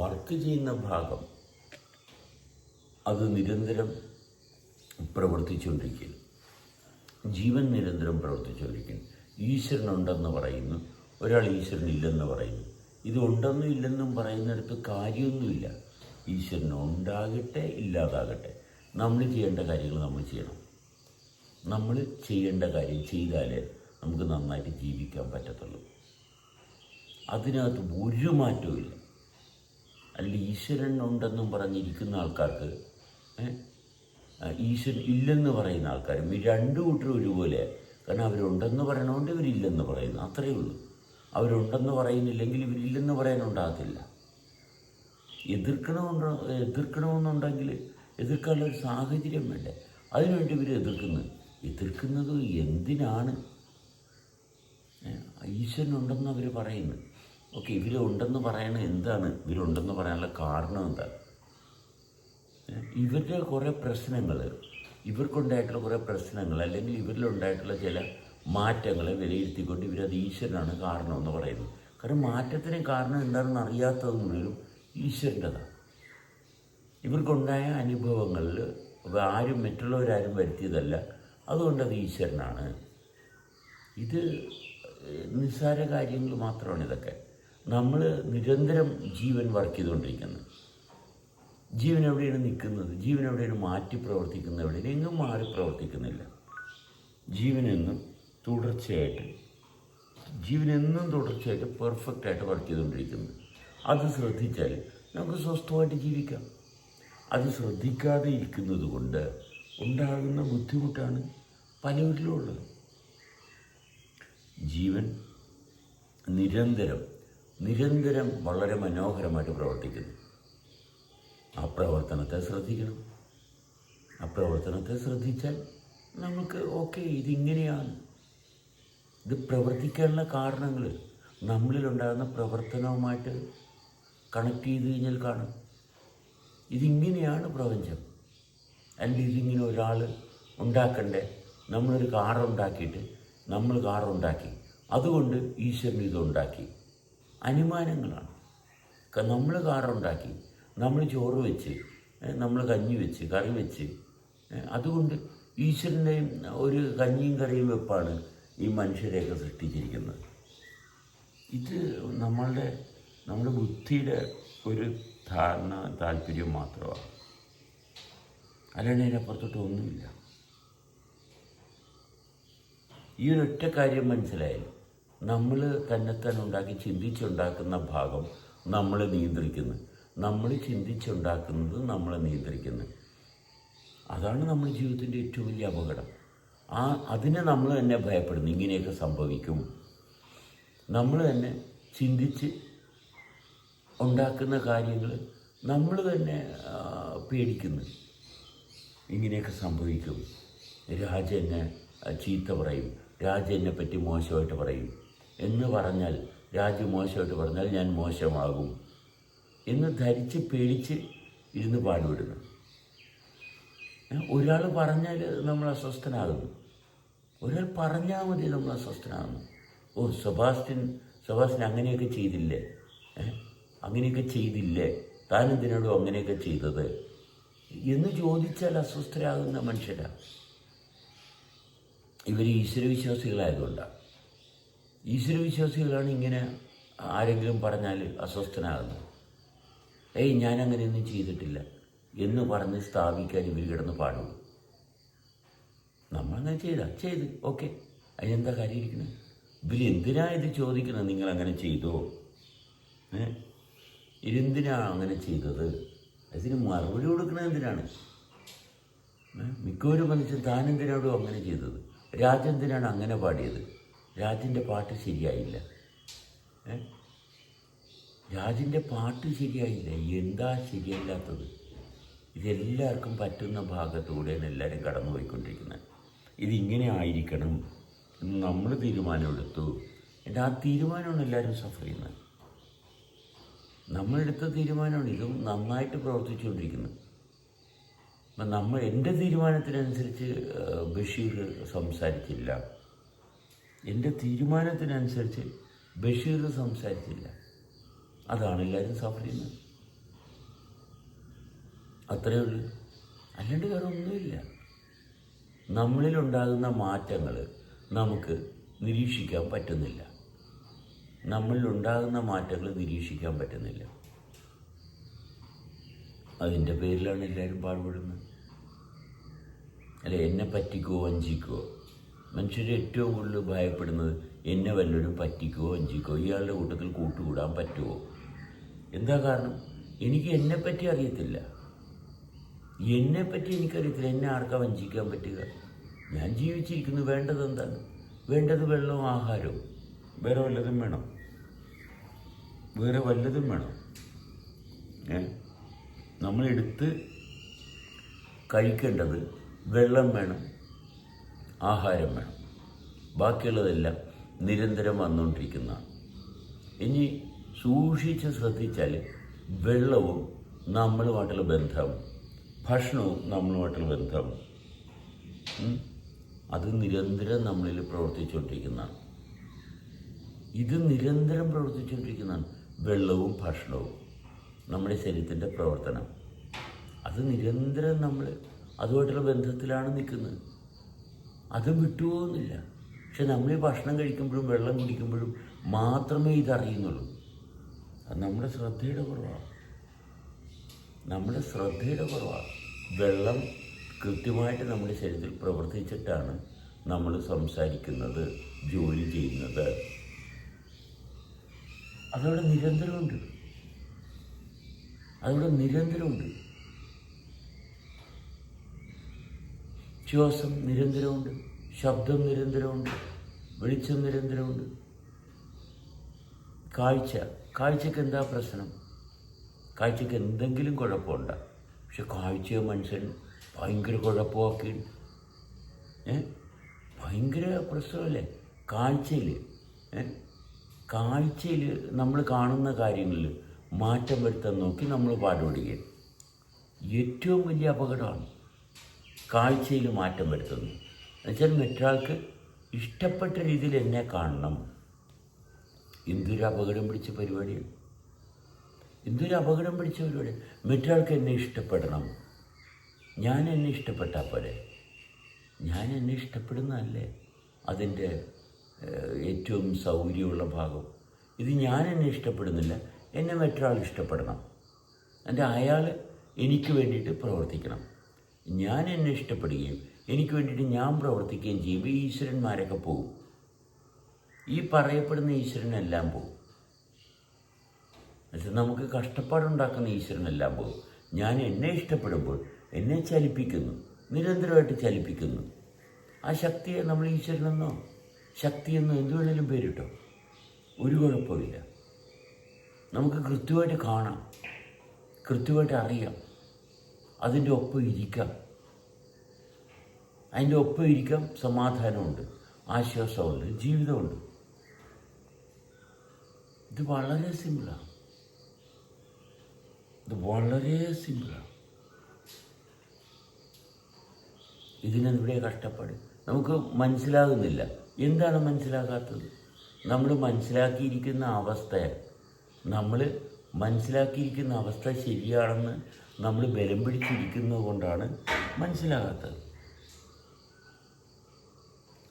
Work ചെയ്യുന്ന ഭാഗം അത് നിരന്തരം പ്രവർത്തിച്ചുകൊണ്ടിരിക്കുന്നു. ജീവൻ നിരന്തരം പ്രവർത്തിച്ചുകൊണ്ടിരിക്കുന്നു. ഈശ്വരനുണ്ടെന്ന് പറയുന്നു, ഒരാൾ ഈശ്വരനില്ലെന്ന് പറയുന്നു. ഇത് ഉണ്ടെന്നും ഇല്ലെന്നും പറയുന്നിടത്ത് കാര്യമൊന്നുമില്ല. ഈശ്വരൻ ഉണ്ടാകട്ടെ ഇല്ലാതാകട്ടെ, നമ്മൾ ചെയ്യേണ്ട കാര്യങ്ങൾ നമ്മൾ ചെയ്യണം. നമ്മൾ ചെയ്യേണ്ട കാര്യം ചെയ്താലേ നമുക്ക് നന്നായിട്ട് ജീവിക്കാൻ പറ്റത്തുള്ളൂ. അതിനകത്ത് ഒരു മാറ്റവും ഇല്ല. അല്ല ഈശ്വരൻ ഉണ്ടെന്നും പറഞ്ഞിരിക്കുന്ന ആൾക്കാർക്ക് ഈശ്വരൻ ഇല്ലെന്ന് പറയുന്ന ആൾക്കാരും ഈ രണ്ടു കൂട്ടരും ഒരുപോലെ. കാരണം അവരുണ്ടെന്ന് പറയണോണ്ട് ഇവരില്ലെന്ന് പറയുന്നു, അത്രയേ ഉള്ളൂ. അവരുണ്ടെന്ന് പറയുന്നില്ലെങ്കിൽ ഇവരില്ലെന്ന് പറയാനുണ്ടാകത്തില്ല. എതിർക്കണമെന്നുണ്ടെങ്കിൽ എതിർക്കാനുള്ളൊരു സാഹചര്യം വേണ്ടേ? അതിനുവേണ്ടി ഇവർ എതിർക്കുന്നത് എന്തിനാണ്? ഈശ്വരനുണ്ടെന്ന് അവർ പറയുന്നു. ഓക്കെ, ഇവരുണ്ടെന്ന് പറയണത് എന്താണ്? ഇവരുണ്ടെന്ന് പറയാനുള്ള കാരണം എന്താണ്? ഇവരുടെ കുറേ പ്രശ്നങ്ങൾ, ഇവർക്കുണ്ടായിട്ടുള്ള കുറേ പ്രശ്നങ്ങൾ, അല്ലെങ്കിൽ ഇവരിലുണ്ടായിട്ടുള്ള ചില മാറ്റങ്ങളെ വിലയിരുത്തിക്കൊണ്ട് ഇവരത് ഈശ്വരനാണ് കാരണമെന്ന് പറയുന്നു. കാരണം മാറ്റത്തിന് കാരണം എന്താണെന്ന് അറിയാത്തത് മുഴുവനും ഈശ്വരൻ്റെതാണ്. ഇവർക്കുണ്ടായ അനുഭവങ്ങളിൽ ആരും മറ്റുള്ളവരാരും വരുത്തിയതല്ല, അതുകൊണ്ടത് ഈശ്വരനാണ്. ഇത് നിസ്സാര കാര്യങ്ങൾ മാത്രമാണ് ഇതൊക്കെ. നമ്മൾ നിരന്തരം ജീവൻ വർക്ക് ചെയ്തുകൊണ്ടിരിക്കുന്നത്. ജീവൻ എവിടെയാണ് നിൽക്കുന്നത്? ജീവൻ എവിടെയാണ് മാറ്റി പ്രവർത്തിക്കുന്നത്? എവിടെയാണ്? എങ്ങും മാറി പ്രവർത്തിക്കുന്നില്ല. ജീവനെന്നും തുടർച്ചയായിട്ട് പെർഫെക്റ്റായിട്ട് വർക്ക് ചെയ്തുകൊണ്ടിരിക്കുന്നത്. അത് ശ്രദ്ധിച്ചാൽ നമുക്ക് സ്വസ്ഥമായിട്ട് ജീവിക്കാം. അത് ശ്രദ്ധിക്കാതെ ഇരിക്കുന്നത് കൊണ്ട് ഉണ്ടാകുന്ന ബുദ്ധിമുട്ടാണ് പലവരിലും ഉള്ളത്. ജീവൻ നിരന്തരം വളരെ മനോഹരമായിട്ട് പ്രവർത്തിക്കുന്നു. ആ പ്രവർത്തനത്തെ ശ്രദ്ധിക്കണം. ആ പ്രവർത്തനത്തെ ശ്രദ്ധിച്ചാൽ നമുക്ക് ഓക്കെ, ഇതിങ്ങനെയാണ്. ഇത് പ്രവർത്തിക്കാനുള്ള കാരണങ്ങൾ നമ്മളിലുണ്ടാകുന്ന പ്രവർത്തനവുമായിട്ട് കണക്ട് ചെയ്ത് കഴിഞ്ഞാൽ കാണും. ഇതിങ്ങനെയാണ് പ്രപഞ്ചം. അല്ലെങ്കിൽ ഇതിങ്ങനെ ഒരാൾ ഉണ്ടാക്കണ്ടേ? നമ്മളൊരു കാറുണ്ടാക്കിയിട്ട് നമ്മൾ കാറുണ്ടാക്കി, അതുകൊണ്ട് ഈശ്വരൻ ഇതുണ്ടാക്കി. അനുമാനങ്ങളാണ്. നമ്മൾ കാറുണ്ടാക്കി, നമ്മൾ ചോറ് വെച്ച്, നമ്മൾ കഞ്ഞി വെച്ച്, കറി വെച്ച്, അതുകൊണ്ട് ഈശ്വരൻ്റെയും ഒരു കഞ്ഞിയും കറിയും വെപ്പാണ് ഈ മനുഷ്യരെയൊക്കെ സൃഷ്ടിച്ചിരിക്കുന്നത്. ഇത് നമ്മുടെ ബുദ്ധിയുടെ ഒരു ധാരണ, താല്പര്യം മാത്രമാണ്. അല്ലാണ്ട് അതിനപ്പുറത്തോട്ട് ഒന്നുമില്ല. ഈ ഒരൊറ്റ കാര്യം മനസ്സിലായാലും നമ്മൾ തന്നെത്താൻ ഉണ്ടാക്കി ചിന്തിച്ചുണ്ടാക്കുന്ന ഭാഗം നമ്മൾ നിയന്ത്രിക്കുന്നു. നമ്മൾ ചിന്തിച്ചുണ്ടാക്കുന്നത് നമ്മളെ നിയന്ത്രിക്കുന്നു. അതാണ് നമ്മുടെ ജീവിതത്തിൻ്റെ ഏറ്റവും വലിയ അപകടം. അതിനെ നമ്മൾ തന്നെ ഭയപ്പെടുന്നു. ഇങ്ങനെയൊക്കെ സംഭവിക്കും. നമ്മൾ തന്നെ ചിന്തിച്ച് ഉണ്ടാക്കുന്ന കാര്യങ്ങൾ നമ്മൾ തന്നെ പേടിക്കുന്നു. ഇങ്ങനെയൊക്കെ സംഭവിക്കും, രാജ എന്നെ ചീത്ത പറയും, രാജ എന്നെ പറ്റി മോശമായിട്ട് പറയും എന്ന് പറഞ്ഞാൽ, രാജ മോശമായിട്ട് പറഞ്ഞാൽ ഞാൻ മോശമാകും എന്ന് ധരിച്ച് പേടിച്ച് ഇരുന്ന് പാടുപെടുന്നു. ഒരാൾ പറഞ്ഞാൽ നമ്മൾ അസ്വസ്ഥനാകുന്നു. ഒരാൾ പറഞ്ഞാൽ മതി നമ്മൾ അസ്വസ്ഥനാകുന്നു. ഓ, സെബാസ്റ്റ്യൻ അങ്ങനെയൊക്കെ ചെയ്തില്ലേ, താനെന്തിനോടോ അങ്ങനെയൊക്കെ ചെയ്തത് എന്ന് ചോദിച്ചാൽ അസ്വസ്ഥരാകുന്ന മനുഷ്യരാണ്. ഇവർ ഈശ്വരവിശ്വാസികളായതുകൊണ്ടാണ്. ഈശ്വരവിശ്വാസികളാണ് ഇങ്ങനെ ആരെങ്കിലും പറഞ്ഞാൽ അസ്വസ്ഥനാകുന്നത്. ഞാനങ്ങനെയൊന്നും ചെയ്തിട്ടില്ല എന്ന് പറഞ്ഞ് സ്ഥാപിക്കാൻ ഇവർ കിടന്ന് പാടുള്ളൂ. നമ്മളങ്ങനെ ചെയ്ത് ഓക്കെ, അതിനെന്താ കാര്യം ഇരിക്കുന്നത്? ഇവരെന്തിനാ ഇത് ചോദിക്കുന്നത്? നിങ്ങളങ്ങനെ ചെയ്തോ? ഇതെന്തിനാണ് അങ്ങനെ ചെയ്തത്? അതിന് മറുപടി കൊടുക്കുന്നത് എന്തിനാണ്? മിക്കവരും മനുഷ്യൻ താനെന്തിനാണോ അങ്ങനെ ചെയ്തത്? രാജെന്തിനാണ് അങ്ങനെ പാടിയത്? രാജിൻ്റെ പാട്ട് ശരിയായില്ല. രാജിൻ്റെ പാട്ട് ശരിയായില്ല. എന്താ ശരിയല്ലാത്തത്? ഇതെല്ലാവർക്കും പറ്റുന്ന ഭാഗത്തൂടെയാണ് എല്ലാവരും കടന്നു പോയിക്കൊണ്ടിരിക്കുന്നത്. ഇതിങ്ങനെ ആയിരിക്കണം എന്ന് നമ്മൾ തീരുമാനമെടുത്തു. ആ തീരുമാനമാണ് എല്ലാവരും സഫർ ചെയ്യുന്നത്. നമ്മളെടുത്ത തീരുമാനമാണ്. ഇതും നന്നായിട്ട് പ്രവർത്തിച്ചുകൊണ്ടിരിക്കുന്നത്. അപ്പം എൻ്റെ തീരുമാനത്തിനനുസരിച്ച് ബഷീർ സംസാരിച്ചില്ല. എൻ്റെ തീരുമാനത്തിനനുസരിച്ച് ബഷീർ സംസാരിച്ചില്ല. അതാണ് എല്ലാവരും സഫർ ചെയ്യുന്നത്. അത്രയേ ഉള്ളൂ. അല്ലാണ്ട് വേറെ ഒന്നുമില്ല. നമ്മളിലുണ്ടാകുന്ന മാറ്റങ്ങൾ നമുക്ക് നിരീക്ഷിക്കാൻ പറ്റുന്നില്ല. നമ്മളിലുണ്ടാകുന്ന മാറ്റങ്ങൾ നിരീക്ഷിക്കാൻ പറ്റുന്നില്ല. അതിൻ്റെ പേരിലാണ് എല്ലാവരും പാടുപെടുന്നത്. അല്ലെ, എന്നെ പറ്റിക്കുവോ വഞ്ചിക്കുവോ? മനുഷ്യർ ഏറ്റവും കൂടുതൽ ഭയപ്പെടുന്നത് എന്നെ വല്ലവരും പറ്റിക്കുവോ വഞ്ചിക്കുവോ, ഇയാളുടെ കൂട്ടത്തിൽ കൂട്ടുകൂടാൻ പറ്റുമോ. എന്താ കാരണം? എനിക്ക് എന്നെപ്പറ്റി അറിയത്തില്ല. എന്നെപ്പറ്റി എനിക്കറിയത്തില്ല. എന്നെ ആർക്കാ വഞ്ചിക്കാൻ പറ്റുക? ഞാൻ ജീവിച്ചിരിക്കുന്നു. വേണ്ടത് എന്താണ്? വേണ്ടത് വെള്ളവും ആഹാരവും. വേറെ വല്ലതും വേണം? വേറെ വല്ലതും വേണം? നമ്മളെടുത്ത് കഴിക്കേണ്ടത് വെള്ളം വേണം, ആഹാരം വേണം. ബാക്കിയുള്ളതെല്ലാം നിരന്തരം വന്നുകൊണ്ടിരിക്കുന്നതാണ്. ഇനി സൂക്ഷിച്ച് ശ്രദ്ധിച്ചാൽ വെള്ളവും നമ്മളുമായിട്ടുള്ള ബന്ധം, ഭക്ഷണവും നമ്മളുമായിട്ടുള്ള ബന്ധം, അത് നിരന്തരം നമ്മളിൽ പ്രവർത്തിച്ചുകൊണ്ടിരിക്കുന്നതാണ്. ഇത് നിരന്തരം പ്രവർത്തിച്ചുകൊണ്ടിരിക്കുന്നതാണ്. വെള്ളവും ഭക്ഷണവും നമ്മുടെ ശരീരത്തിൻ്റെ പ്രവർത്തനം, അത് നിരന്തരം നമ്മൾ അതുമായിട്ടുള്ള ബന്ധത്തിലാണ് നിൽക്കുന്നത്. അതും വിട്ടുപോകുന്നില്ല. പക്ഷെ നമ്മൾ ഈ ഭക്ഷണം കഴിക്കുമ്പോഴും വെള്ളം കുടിക്കുമ്പോഴും മാത്രമേ ഇതറിയുന്നുള്ളൂ. അത് നമ്മുടെ ശ്രദ്ധയുടെ കുറവാണ്. വെള്ളം കൃത്യമായിട്ട് നമ്മുടെ ശരീരത്തിൽ പ്രവർത്തിച്ചിട്ടാണ് നമ്മൾ സംസാരിക്കുന്നത്, ജോലി ചെയ്യുന്നത്. അതവിടെ നിരന്തരമുണ്ട്. ശ്വാസം നിരന്തരമുണ്ട്, ശബ്ദം നിരന്തരമുണ്ട്, വെളിച്ചം നിരന്തരമുണ്ട്. കാഴ്ചയ്ക്ക് എന്താ പ്രശ്നം? കാഴ്ചയ്ക്ക് എന്തെങ്കിലും കുഴപ്പമുണ്ടോ? പക്ഷെ കാഴ്ചയെ മനുഷ്യൻ ഭയങ്കര കുഴപ്പമാക്കി, ഭയങ്കര പ്രശ്നമല്ലേ കാഴ്ചയിൽ നമ്മൾ കാണുന്ന കാര്യങ്ങളിൽ മാറ്റം വരുത്താൻ നോക്കി നമ്മൾ പാടുപെടുക. ഏറ്റവും വലിയ അപകടമാണ് കാഴ്ചയിൽ മാറ്റം വരുത്തുന്നത്. എന്നുവെച്ചാൽ മറ്റൊരാൾക്ക് ഇഷ്ടപ്പെട്ട രീതിയിൽ എന്നെ കാണണം. എന്തൊരു അപകടം പിടിച്ച പരിപാടിയാണ്. മറ്റൊരാൾക്ക് എന്നെ ഇഷ്ടപ്പെടണം. ഞാൻ എന്നെ ഇഷ്ടപ്പെട്ടാൽ പോലെ. ഞാൻ എന്നെ ഇഷ്ടപ്പെടുന്നതല്ലേ അതിൻ്റെ ഏറ്റവും സൗകര്യമുള്ള ഭാഗം. ഇത് ഞാൻ എന്നെ ഇഷ്ടപ്പെടുന്നില്ല, എന്നെ മറ്റൊരാൾ ഇഷ്ടപ്പെടണം. അയാൾ എനിക്ക് വേണ്ടിയിട്ട് പ്രവർത്തിക്കണം. ഞാൻ എന്നെ ഇഷ്ടപ്പെടുകയും എനിക്ക് വേണ്ടിയിട്ട് ഞാൻ പ്രവർത്തിക്കുകയും ചെയ്യുമ്പോൾ ഈ ഈശ്വരന്മാരൊക്കെ പോകും. ഈ പറയപ്പെടുന്ന ഈശ്വരനെല്ലാം പോകും. പക്ഷെ നമുക്ക് കഷ്ടപ്പാടുണ്ടാക്കുന്ന ഈശ്വരനെല്ലാം പോകും. ഞാൻ എന്നെ ഇഷ്ടപ്പെടുമ്പോൾ എന്നെ ചലിപ്പിക്കുന്നു, നിരന്തരമായിട്ട് ചലിപ്പിക്കുന്നു. ആ ശക്തിയെ നമ്മൾ ഈശ്വരനെന്നോ ശക്തിയെന്നോ എന്തു വേണേലും പേരിട്ടോ, ഒരു കുഴപ്പമില്ല. നമുക്ക് കൃത്യമായിട്ട് കാണാം, കൃത്യമായിട്ട് അറിയാം, അതിൻ്റെ ഒപ്പം ഇരിക്കാം. സമാധാനമുണ്ട്, ആശ്വാസമുണ്ട്, ജീവിതമുണ്ട്. ഇത് വളരെ സിമ്പിളാണ്. ഇതിനെവിടെ കഷ്ടപ്പാട്? നമുക്ക് മനസ്സിലാകുന്നില്ല. എന്താണ് മനസ്സിലാകാത്തത്? നമ്മൾ മനസ്സിലാക്കിയിരിക്കുന്ന അവസ്ഥ ശരിയാണെന്ന് നമ്മൾ ബലം പിടിച്ചിരിക്കുന്നത് കൊണ്ടാണ് മനസ്സിലാകാത്തത്.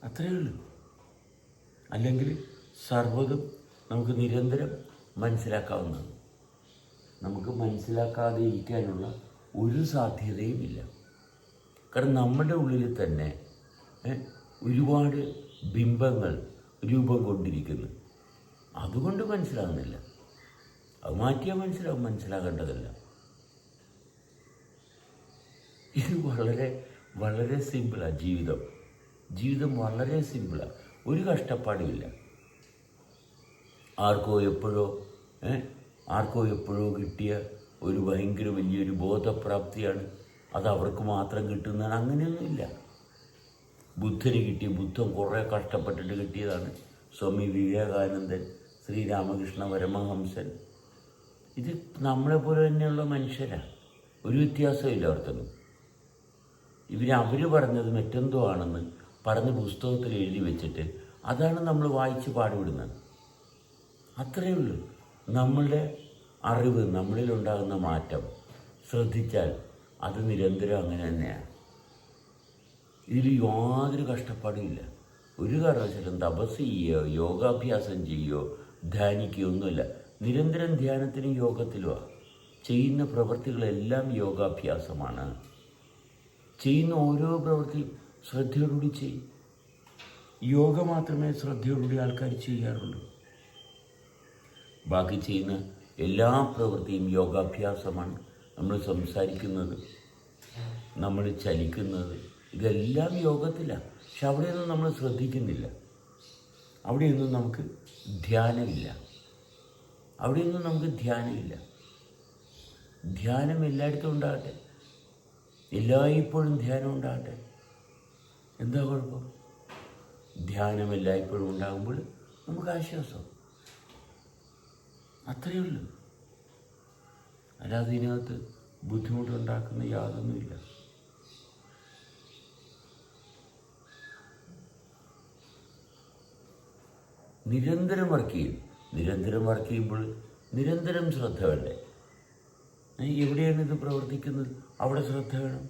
അത്രയേ ഉള്ളൂ. അല്ലെങ്കിൽ സർവ്വതും നമുക്ക് നിരന്തരം മനസ്സിലാക്കാവുന്നതാണ്. നമുക്ക് മനസ്സിലാക്കാതെ ഇരിക്കാനുള്ള ഒരു സാധ്യതയുമില്ല. കാരണം നമ്മുടെ ഉള്ളിൽ തന്നെ ഒരുപാട് ബിംബങ്ങൾ രൂപം കൊണ്ടിരിക്കുന്നു. അതുകൊണ്ട് മനസ്സിലാകുന്നില്ല. അത് മാറ്റിയാൽ മനസ്സിലാകേണ്ടതല്ല. ഇത് വളരെ സിമ്പിളാണ്. ജീവിതം വളരെ സിമ്പിളാണ്. ഒരു കഷ്ടപ്പാടുമില്ല. ആർക്കോ എപ്പോഴോ കിട്ടിയ ഒരു ഭയങ്കര വലിയൊരു ബോധപ്രാപ്തിയാണ്, അത് അവർക്ക് മാത്രം കിട്ടുന്നതാണ്. അങ്ങനെയൊന്നുമില്ല. ബുദ്ധൻ കുറേ കഷ്ടപ്പെട്ടിട്ട് കിട്ടിയതാണ്. സ്വാമി വിവേകാനന്ദൻ, ശ്രീരാമകൃഷ്ണ പരമഹംസൻ, ഇത് നമ്മളെപ്പോലെ തന്നെയുള്ള മനുഷ്യരാണ്. ഒരു വ്യത്യാസമില്ല അവർക്കൊന്നും. അവർ പറഞ്ഞത് മറ്റെന്തോ ആണെന്ന് പറഞ്ഞ് പുസ്തകത്തിൽ എഴുതി വെച്ചിട്ട് അതാണ് നമ്മൾ വായിച്ച് പാടുപെടുന്നത്. അത്രയേ ഉള്ളൂ. നമ്മളുടെ അറിവ്, നമ്മളിലുണ്ടാകുന്ന മാറ്റം ശ്രദ്ധിച്ചാൽ അത് നിരന്തരം അങ്ങനെ തന്നെയാണ്. ഇതിൽ യാതൊരു കഷ്ടപ്പാടും ഇല്ല. ഒരു കാരണവശാലും തപസ് ചെയ്യുകയോ യോഗാഭ്യാസം ചെയ്യുകയോ ധ്യാനിക്കുകയോ ഒന്നുമില്ല. നിരന്തരം ധ്യാനത്തിനും യോഗത്തിലുമാണ്. ചെയ്യുന്ന പ്രവൃത്തികളെല്ലാം യോഗാഭ്യാസമാണ്. ചെയ്യുന്ന ഓരോ പ്രവൃത്തിയും ശ്രദ്ധയോടുകൂടി ചെയ്യും. യോഗ മാത്രമേ ശ്രദ്ധയോടുകൂടി ആൾക്കാർ ചെയ്യാറുള്ളൂ. ബാക്കി ചെയ്യുന്ന എല്ലാ പ്രവൃത്തിയും യോഗാഭ്യാസമാണ്. നമ്മൾ സംസാരിക്കുന്നത്, നമ്മൾ ചലിക്കുന്നത്, ഇതെല്ലാം യോഗത്തിലാണ്. പക്ഷെ അവിടെയൊന്നും നമ്മൾ ശ്രദ്ധിക്കുന്നില്ല. അവിടെയൊന്നും നമുക്ക് ധ്യാനമില്ല. ധ്യാനം എല്ലായിടത്തും ഉണ്ടാകട്ടെ, എല്ലായ്പ്പോഴും ധ്യാനം ഉണ്ടാകട്ടെ. എന്താ കുഴപ്പം? ധ്യാനം എല്ലായ്പ്പോഴും ഉണ്ടാകുമ്പോൾ നമുക്ക് ആശ്വാസം. അത്രയേ ഉള്ളൂ. അല്ലാതെ ഇതിനകത്ത് ബുദ്ധിമുട്ടുണ്ടാക്കുന്ന യാതൊന്നുമില്ല. നിരന്തരം വർക്ക് ചെയ്യുമ്പോൾ നിരന്തരം ശ്രദ്ധ വേണ്ടേ? എവിടെയാണ് ഇത് പ്രവർത്തിക്കുന്നത് അവിടെ ശ്രദ്ധ വേണം.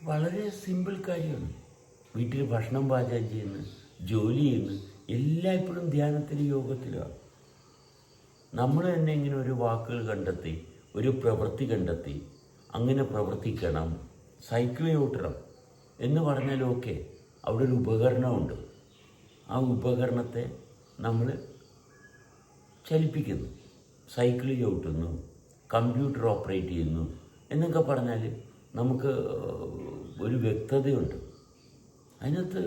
വളരെ സിമ്പിൾ കാര്യമാണ്. വീട്ടിൽ ഭക്ഷണം പാചകം ചെയ്യുന്നു, ജോലി ചെയ്യുന്നു, എല്ലായ്പ്പോഴും ധ്യാനത്തിലും യോഗത്തിലുമാണ്. നമ്മൾ തന്നെ ഇങ്ങനെ ഒരു വാക്കുകൾ കണ്ടെത്തി, ഒരു പ്രവൃത്തി കണ്ടെത്തി, അങ്ങനെ പ്രവർത്തിക്കണം, സൈക്കിൾ ഓട്ടണം എന്ന് പറഞ്ഞാൽ ഓക്കെ. അവിടെ ഒരു ഉപകരണമുണ്ട്. ആ ഉപകരണത്തെ നമ്മൾ ചലിപ്പിക്കുന്നു, സൈക്കിൾ ചവിട്ടുന്നു, കമ്പ്യൂട്ടർ ഓപ്പറേറ്റ് ചെയ്യുന്നു എന്നൊക്കെ പറഞ്ഞാൽ നമുക്ക് ഒരു വ്യക്തതയുണ്ട്. അതിനകത്ത്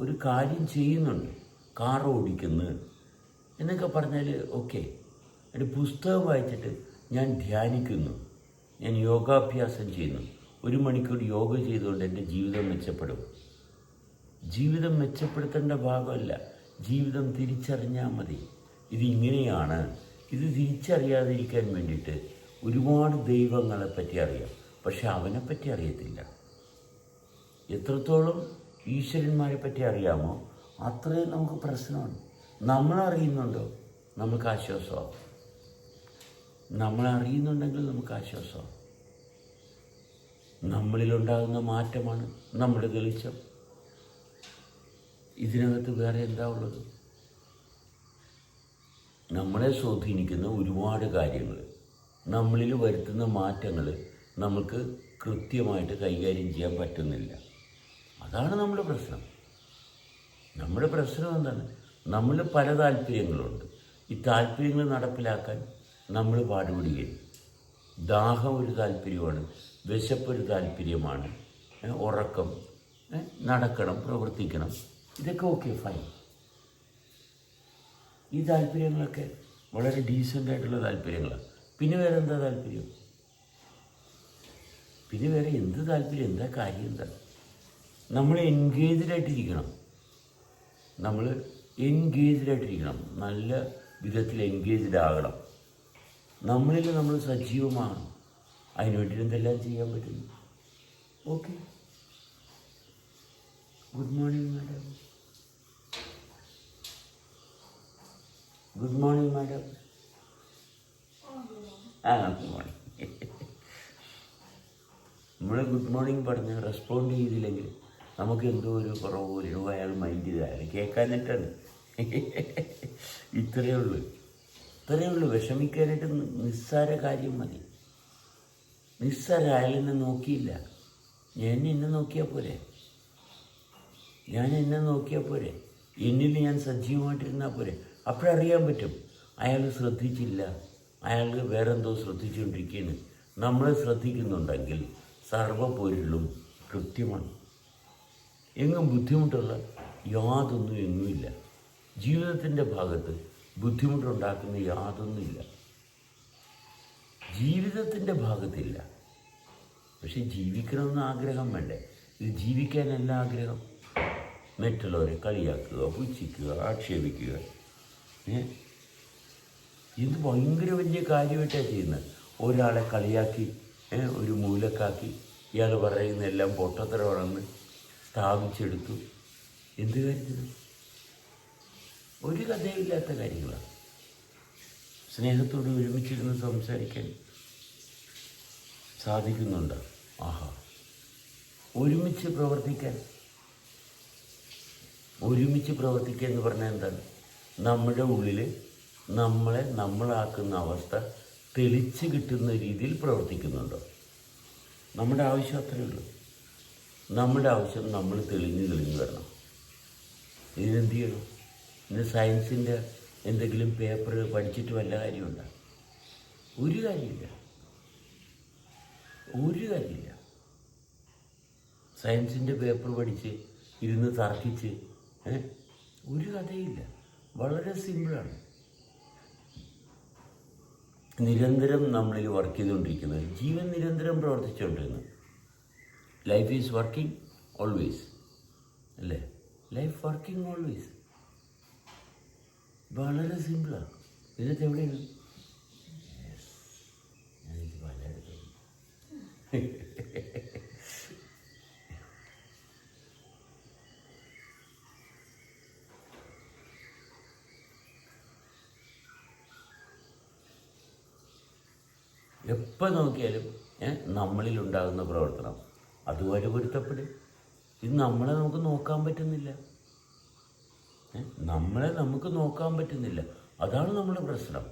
ഒരു കാര്യം ചെയ്യുന്നുണ്ട്. കാർ ഓടിക്കുന്നു എന്നൊക്കെ പറഞ്ഞാൽ ഓക്കെ. ഒരു പുസ്തകം വായിച്ചിട്ട് ഞാൻ ധ്യാനിക്കുന്നു, ഞാൻ യോഗാഭ്യാസം ചെയ്യുന്നു, 1 മണിക്കൂർ യോഗ ചെയ്തുകൊണ്ട് എൻ്റെ ജീവിതം മെച്ചപ്പെടും. ജീവിതം മെച്ചപ്പെടുത്തേണ്ട ഭാഗമല്ല, ജീവിതം തിരിച്ചറിഞ്ഞാൽ മതി. ഇതിങ്ങനെയാണ്. ഇത് തിരിച്ചറിയാതിരിക്കാൻ വേണ്ടിയിട്ട് ഒരുപാട് ദൈവങ്ങളെ പറ്റി അറിയാം, പക്ഷെ അവനെപ്പറ്റി അറിയത്തില്ല. എത്രത്തോളം ഈശ്വരന്മാരെ പറ്റി അറിയാമോ അത്രയും നമുക്ക് പ്രശ്നമാണ്. നമ്മളറിയുന്നുണ്ടോ നമുക്ക് ആശ്വാസമാവും. നമ്മളറിയുന്നുണ്ടെങ്കിൽ നമുക്ക് ആശ്വാസമാവും. നമ്മളിലുണ്ടാകുന്ന മാറ്റമാണ് നമ്മുടെ തെളിച്ചം. ഇതിനകത്ത് വേറെ എന്താ ഉള്ളത്? നമ്മളെ സ്വാധീനിക്കുന്ന ഒരുപാട് കാര്യങ്ങൾ, നമ്മളിൽ വരുത്തുന്ന മാറ്റങ്ങൾ നമുക്ക് കൃത്യമായിട്ട് കൈകാര്യം ചെയ്യാൻ പറ്റുന്നില്ല. അതാണ് നമ്മുടെ പ്രശ്നം. നമ്മുടെ പ്രശ്നം എന്താണ്? നമ്മൾ പല താല്പര്യങ്ങളുണ്ട്. ഈ താല്പര്യങ്ങൾ നടപ്പിലാക്കാൻ നമ്മൾ പാടുപെടുകയും. ദാഹം ഒരു താല്പര്യമാണ്, വിശപ്പൊരു താല്പര്യമാണ്, ഉറക്കം, നടക്കണം, പ്രവർത്തിക്കണം, ഇതൊക്കെ ഓക്കെ, ഫൈൻ. ഈ താല്പര്യങ്ങളൊക്കെ വളരെ ഡീസൻ്റായിട്ടുള്ള താല്പര്യങ്ങളാണ്. പിന്നെ വേറെ എന്താ താല്പര്യം? പിന്നെ വേറെ എന്ത് താല്പര്യം? എന്താ കാര്യം? എന്താ? നമ്മൾ എൻഗേജ്ഡായിട്ടിരിക്കണം. നല്ല വിധത്തിൽ എൻഗേജ്ഡ് ആകണം. നമ്മളിൽ നമ്മൾ സജീവമാകണം. അതിന് വേണ്ടിയിട്ട് എന്തെല്ലാം ചെയ്യാൻ പറ്റുന്നു? Okay. Good morning madam. Good morning madam. Good morning. നമ്മൾ ഗുഡ് മോർണിംഗ് പറഞ്ഞ് റെസ്പോണ്ട് ചെയ്തില്ലെങ്കിൽ നമുക്ക് എന്തോ ഒരു കുറവ് പോലും അയാൾ മൈൻഡ് ചെയ്താൽ കേൾക്കാനായിട്ടാണ്. ഇത്രയേ ഉള്ളൂ. വിഷമിക്കാനായിട്ട് നിസ്സാര കാര്യം മതി. അയാളെന്നെ നോക്കിയില്ല, ഞാൻ എന്നെ നോക്കിയാൽ പോരെ. എന്നിൽ ഞാൻ സജീവമായിട്ടിരുന്നാൽ പോരെ. അപ്പോഴറിയാൻ പറ്റും അയാൾ ശ്രദ്ധിച്ചില്ല, അയാൾ വേറെന്തോ ശ്രദ്ധിച്ചുകൊണ്ടിരിക്കുകയാണ്. നമ്മളെ ശ്രദ്ധിക്കുന്നുണ്ടെങ്കിൽ സർവ്വപൊരുളും കൃത്യമാണ്. എങ്ങും ബുദ്ധിമുട്ടുള്ള യാതൊന്നും എങ്ങുമില്ല. ജീവിതത്തിൻ്റെ ഭാഗത്ത് ബുദ്ധിമുട്ടുണ്ടാക്കുന്ന യാതൊന്നുമില്ല. ജീവിതത്തിൻ്റെ ഭാഗത്തില്ല. പക്ഷെ ജീവിക്കണമെന്ന് ആഗ്രഹം വേണ്ടേ? ഇത് ജീവിക്കാനല്ല ആഗ്രഹം. മറ്റുള്ളവരെ കളിയാക്കുക, പുച്ഛിക്കുക, ആക്ഷേപിക്കുക, ഇത് ഭയങ്കര വലിയ കാര്യമായിട്ടാണ് ചെയ്യുന്നത്. ഒരാളെ കളിയാക്കി ഒരു മൂലക്കാക്കി ഇയാൾ പറയുന്നതെല്ലാം പൊട്ടത്തരമാണെന്ന് സ്ഥാപിച്ചെടുത്തു. എന്ത് കാര്യത്തിന്? ഒരു കഥയില്ലാത്ത കാര്യങ്ങളാണ്. സ്നേഹത്തോട് ഒരുമിച്ചിരുന്ന് സംസാരിക്കാൻ സാധിക്കുന്നുണ്ട്. ആഹാ, ഒരുമിച്ച് പ്രവർത്തിക്കാൻ എന്ന് പറഞ്ഞാൽ എന്താണ്? നമ്മുടെ ഉള്ളിൽ നമ്മളാക്കുന്ന അവസ്ഥ തെളിച്ച് കിട്ടുന്ന രീതിയിൽ പ്രവർത്തിക്കുന്നുണ്ടോ? നമ്മുടെ ആവശ്യം അത്രയേ ഉള്ളൂ. നമ്മുടെ ആവശ്യം നമ്മൾ തെളിഞ്ഞ് വരണം. ഇതിനെന്ത് ചെയ്യണം? ഇന്ന് സയൻസിൻ്റെ എന്തെങ്കിലും പേപ്പർ പഠിച്ചിട്ട് വല്ല കാര്യമുണ്ടോ? ഒരു കാര്യമില്ല. സയൻസിൻ്റെ പേപ്പർ പഠിച്ച് ഇരുന്ന് തർക്കിച്ച് ഒരു കഥയില്ല. വളരെ സിമ്പിളാണ്. നിരന്തരം നമ്മളിൽ വർക്ക് ചെയ്തുകൊണ്ടിരിക്കുന്നത്, ജീവൻ നിരന്തരം പ്രവർത്തിച്ചുകൊണ്ടിരുന്നു. ലൈഫ് ഈസ് വർക്കിംഗ് ഓൾവേസ്, അല്ലേ? Life working always. വളരെ സിമ്പിളാണ്. ഇതിനകത്ത് എവിടെയാണ് ഞാനിത് പലയിടത്തും എപ്പോൾ നോക്കിയാലും നമ്മളിലുണ്ടാകുന്ന പ്രവർത്തനം അതുവരെ പൊരുത്തപ്പെടും. ഇത് നമ്മളെ നമുക്ക് നോക്കാൻ പറ്റുന്നില്ല. അതാണ് നമ്മുടെ പ്രശ്നം.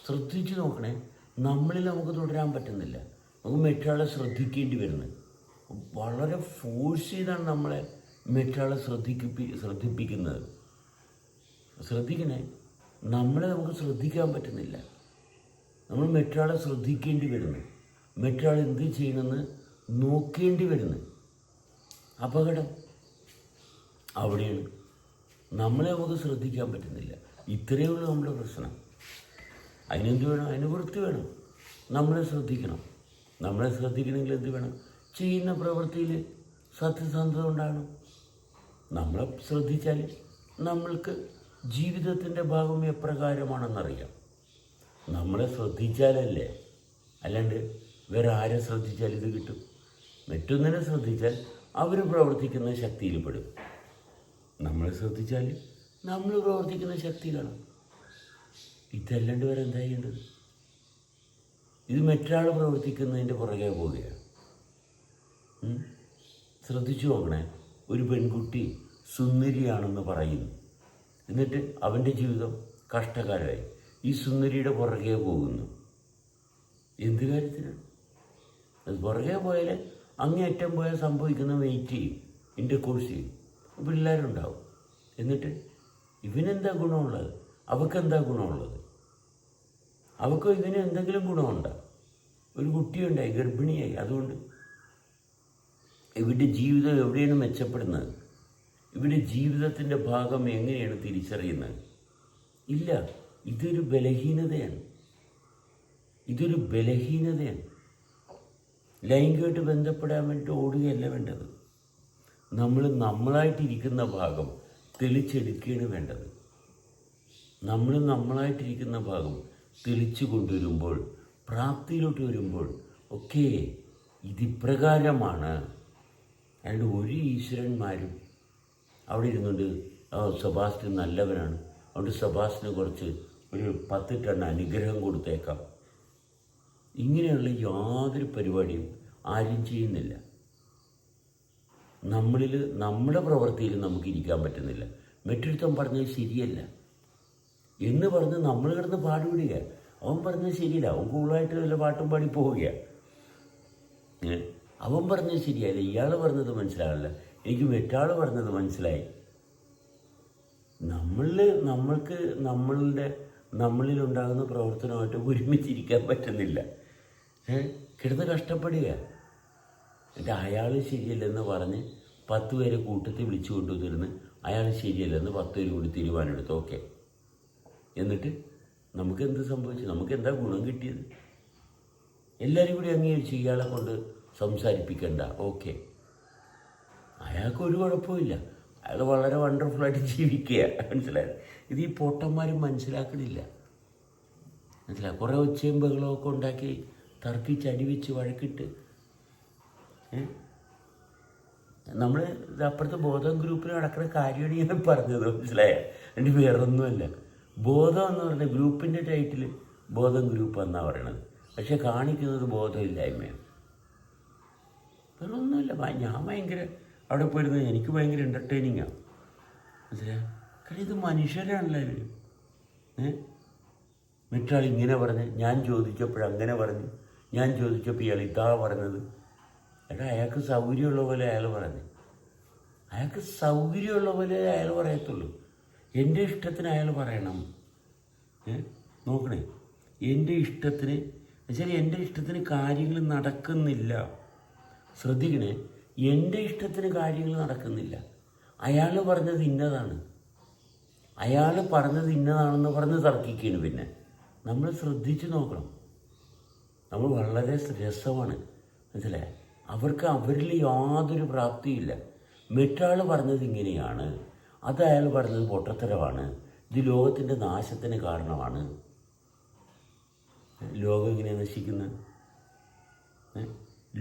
ശ്രദ്ധിച്ച് നോക്കണേ, നമ്മളിൽ നമുക്ക് തുടരാൻ പറ്റുന്നില്ല. നമുക്ക് മറ്റൊരാളെ ശ്രദ്ധിക്കേണ്ടി വരുന്നത്. വളരെ ഫോഴ്സ് ചെയ്താണ് നമ്മളെ മറ്റൊരാളെ ശ്രദ്ധിപ്പിക്കുന്നത്. ശ്രദ്ധിക്കണേ, നമ്മളെ നമുക്ക് ശ്രദ്ധിക്കാൻ പറ്റുന്നില്ല. നമ്മൾ മറ്റൊരാളെ ശ്രദ്ധിക്കേണ്ടി വരുന്നു. മറ്റൊരാൾ എന്ത് ചെയ്യണമെന്ന് നോക്കേണ്ടി വരുന്നു. അപകടം അവിടെയാണ്. നമ്മളെ നമുക്ക് ശ്രദ്ധിക്കാൻ പറ്റുന്നില്ല. ഇത്രയേ ഉള്ളൂ നമ്മുടെ പ്രശ്നം. അതിനെന്ത് വേണം? അതിന് വൃത്തി വേണം. നമ്മളെ ശ്രദ്ധിക്കണം. നമ്മളെ ശ്രദ്ധിക്കണമെങ്കിൽ എന്ത് വേണം? ചെയ്യുന്ന പ്രവൃത്തിയിൽ സത്യസന്ധത ഉണ്ടാകണം. നമ്മളെ ശ്രദ്ധിച്ചാൽ നമ്മൾക്ക് ജീവിതത്തിൻ്റെ ഭാഗം എപ്രകാരമാണെന്നറിയാം. നമ്മളെ ശ്രദ്ധിച്ചാലല്ലേ, അല്ലാണ്ട് വേറെ ആരെ ശ്രദ്ധിച്ചാൽ ഇത് കിട്ടും? മറ്റൊന്നിനെ ശ്രദ്ധിച്ചാൽ അവർ പ്രവർത്തിക്കുന്ന ശക്തിയിൽ പെടും. നമ്മളെ ശ്രദ്ധിച്ചാൽ നമ്മൾ പ്രവർത്തിക്കുന്ന ശക്തിയിലാണ്. ഇതല്ലാണ്ട് വേറെ എന്താ ചെയ്യേണ്ടത്? ഇത് മറ്റൊരാൾ പ്രവർത്തിക്കുന്നതിൻ്റെ പുറകെ പോവുകയാണ്. ശ്രദ്ധിച്ചു നോക്കണേ, ഒരു പെൺകുട്ടി സുന്ദരിയാണെന്ന് പറയുന്നു, എന്നിട്ട് അവൻ്റെ ജീവിതം കഷ്ടകാലമായി. ഈ സുന്ദരിയുടെ പുറകെ പോകുന്നു. എന്ത് കാര്യത്തിനാണ്? അത് പുറകെ പോയാൽ അങ്ങേയറ്റം പോയാൽ സംഭവിക്കുന്ന വെയിറ്റ് ചെയ്യും, ഇൻ്റർകോഴ്സ് ചെയ്യും, പിള്ളേരുണ്ടാവും. എന്നിട്ട് ഇവനെന്താ ഗുണമുള്ളത്? അവക്കെന്താ ഗുണമുള്ളത്? അവക്കോ ഇവന് എന്തെങ്കിലും ഗുണമുണ്ടോ? ഒരു കുട്ടിയുണ്ടായി, ഗർഭിണിയായി. അതുകൊണ്ട് ഇവരുടെ ജീവിതം എവിടെയാണ് മെച്ചപ്പെടുന്നത്? ഇവരുടെ ജീവിതത്തിൻ്റെ ഭാഗം എങ്ങനെയാണ് തിരിച്ചറിയുന്നത്? ഇല്ല. ഇതൊരു ബലഹീനതയാണ്. ലൈംഗികമായിട്ട് ബന്ധപ്പെടാൻ വേണ്ടിയിട്ട് ഓടുകയല്ല വേണ്ടത്. നമ്മളായിട്ടിരിക്കുന്ന ഭാഗം തെളിച്ചെടുക്കുകയാണ് വേണ്ടത്. നമ്മളായിട്ടിരിക്കുന്ന ഭാഗം തെളിച്ചു കൊണ്ടുവരുമ്പോൾ, പ്രാപ്തിയിലോട്ട് വരുമ്പോൾ, ഒക്കെ ഇതിപ്രകാരമാണ്. അയാളുടെ ഒരു ഈശ്വരന്മാരും അവിടെ ഇരുന്നുകൊണ്ട് സെബാസ്റ്റ്യൻ നല്ലവനാണ്, അതുകൊണ്ട് സെബാസ്റ്റ്യന് കുറച്ച് ഒരു 10 ടൺ അനുഗ്രഹം കൊടുത്തേക്കാം, ഇങ്ങനെയുള്ള യാതൊരു പരിപാടിയും ആരും ചെയ്യുന്നില്ല. നമ്മുടെ പ്രവൃത്തിയിൽ നമുക്ക് ഇരിക്കാൻ പറ്റുന്നില്ല. മറ്റൊരുത്തൻ പറഞ്ഞത് ശരിയല്ല എന്ന് പറഞ്ഞ് നമ്മൾ കിടന്ന് പാടുപിടിക്കുക. അവൻ പറഞ്ഞത് ശരിയില്ല, അവൻ കൂളായിട്ട് വല്ല പാട്ടും പാടി പോവുകയാണ്. അവൻ പറഞ്ഞത് ശരിയല്ല, ഇയാൾ പറഞ്ഞത് മനസ്സിലാവില്ല, എനിക്ക് മറ്റാൾ പറഞ്ഞത് മനസ്സിലായി. നമ്മളിലുണ്ടാകുന്ന പ്രവർത്തനമായിട്ട് ഒരുമിച്ചിരിക്കാൻ പറ്റുന്നില്ല. കിടന്ന് കഷ്ടപ്പെടുക. എന്നിട്ട് അയാൾ ശരിയല്ലെന്ന് പറഞ്ഞ് 10 പേരെ കൂട്ടത്തിൽ വിളിച്ചു കൊണ്ടുവന്നിരുന്ന് അയാൾ ശരിയല്ലെന്ന് 10 പേര് കൂടി തീരുമാനമെടുത്തു. ഓക്കെ, എന്നിട്ട് നമുക്കെന്ത് സംഭവിച്ചു? നമുക്കെന്താ ഗുണം കിട്ടിയത്? എല്ലാവരും കൂടി അംഗീകരിച്ചു ഇയാളെ കൊണ്ട് സംസാരിപ്പിക്കണ്ട. ഓക്കെ, അയാൾക്കൊരു കുഴപ്പമില്ല, അയാൾ വളരെ വണ്ടർഫുള്ളായിട്ട് ജീവിക്കുക. മനസ്സിലായത്? ഇത് ഈ പൊട്ടന്മാരും മനസ്സിലാക്കണില്ല. കുറേ ഒച്ചയും ബഹളമൊക്കെ ഉണ്ടാക്കി തർക്കിച്ച് അടിവെച്ച് വഴക്കിട്ട് നമ്മൾ അപ്പുറത്തെ ബോധം ഗ്രൂപ്പിൽ നടക്കുന്ന കാര്യമാണ് ഞാൻ പറഞ്ഞത്. മനസ്സിലായ? എൻ്റെ വേറൊന്നുമല്ല. ബോധം എന്ന് പറഞ്ഞ ഗ്രൂപ്പിൻ്റെ ടൈറ്റിൽ ബോധം ഗ്രൂപ്പ് എന്നാണ് പറയണത്, പക്ഷെ കാണിക്കുന്നത് ബോധമില്ലായ്മയാണ്. വേറെ ഒന്നുമില്ല. ഞാൻ ഭയങ്കര അവിടെ പോയിരുന്നത് എനിക്ക് ഭയങ്കര എൻ്റർടൈനിങ്ങാണ്. മനസ്സിലായോ? കാരണം ഇത് മനുഷ്യരാണല്ലോ ഇവർ. മറ്റാൾ ഇങ്ങനെ പറഞ്ഞ്, ഞാൻ ചോദിച്ചപ്പോഴങ്ങനെ പറഞ്ഞു, ഞാൻ ചോദിച്ചപ്പോൾ ഇയാൾ ഇതാ പറഞ്ഞത്. എടാ, അയാൾക്ക് സൗകര്യമുള്ള പോലെ അയാൾ പറഞ്ഞു. അയാൾക്ക് സൗകര്യമുള്ള പോലെ അയാൾ പറയത്തുള്ളൂ. എൻ്റെ ഇഷ്ടത്തിന് അയാൾ പറയണം. നോക്കണേ, എൻ്റെ ഇഷ്ടത്തിന് എന്നുവെച്ചാൽ എൻ്റെ ഇഷ്ടത്തിന് കാര്യങ്ങൾ നടക്കുന്നില്ല. ശ്രദ്ധിക്കണേ, എൻ്റെ ഇഷ്ടത്തിന് കാര്യങ്ങൾ നടക്കുന്നില്ല. അയാൾ പറഞ്ഞത് ഇന്നതാണ്, അയാൾ പറഞ്ഞത് ഇന്നതാണെന്ന് പറഞ്ഞ് തർക്കിക്കുകയാണ്. പിന്നെ നമ്മൾ ശ്രദ്ധിച്ച് നോക്കണം. നമ്മൾ വളരെ രസമാണ്. മനസ്സിലായേ? അവർക്ക് അവരിൽ യാതൊരു പ്രാപ്തിയില്ല. മറ്റാൾ പറഞ്ഞത് ഇങ്ങനെയാണ്, അത് അയാൾ പറഞ്ഞത് പൊട്ടത്തരമാണ്, ഇത് ലോകത്തിൻ്റെ നാശത്തിന് കാരണമാണ്. ലോകം എങ്ങനെയാണ് നശിക്കുന്നത്?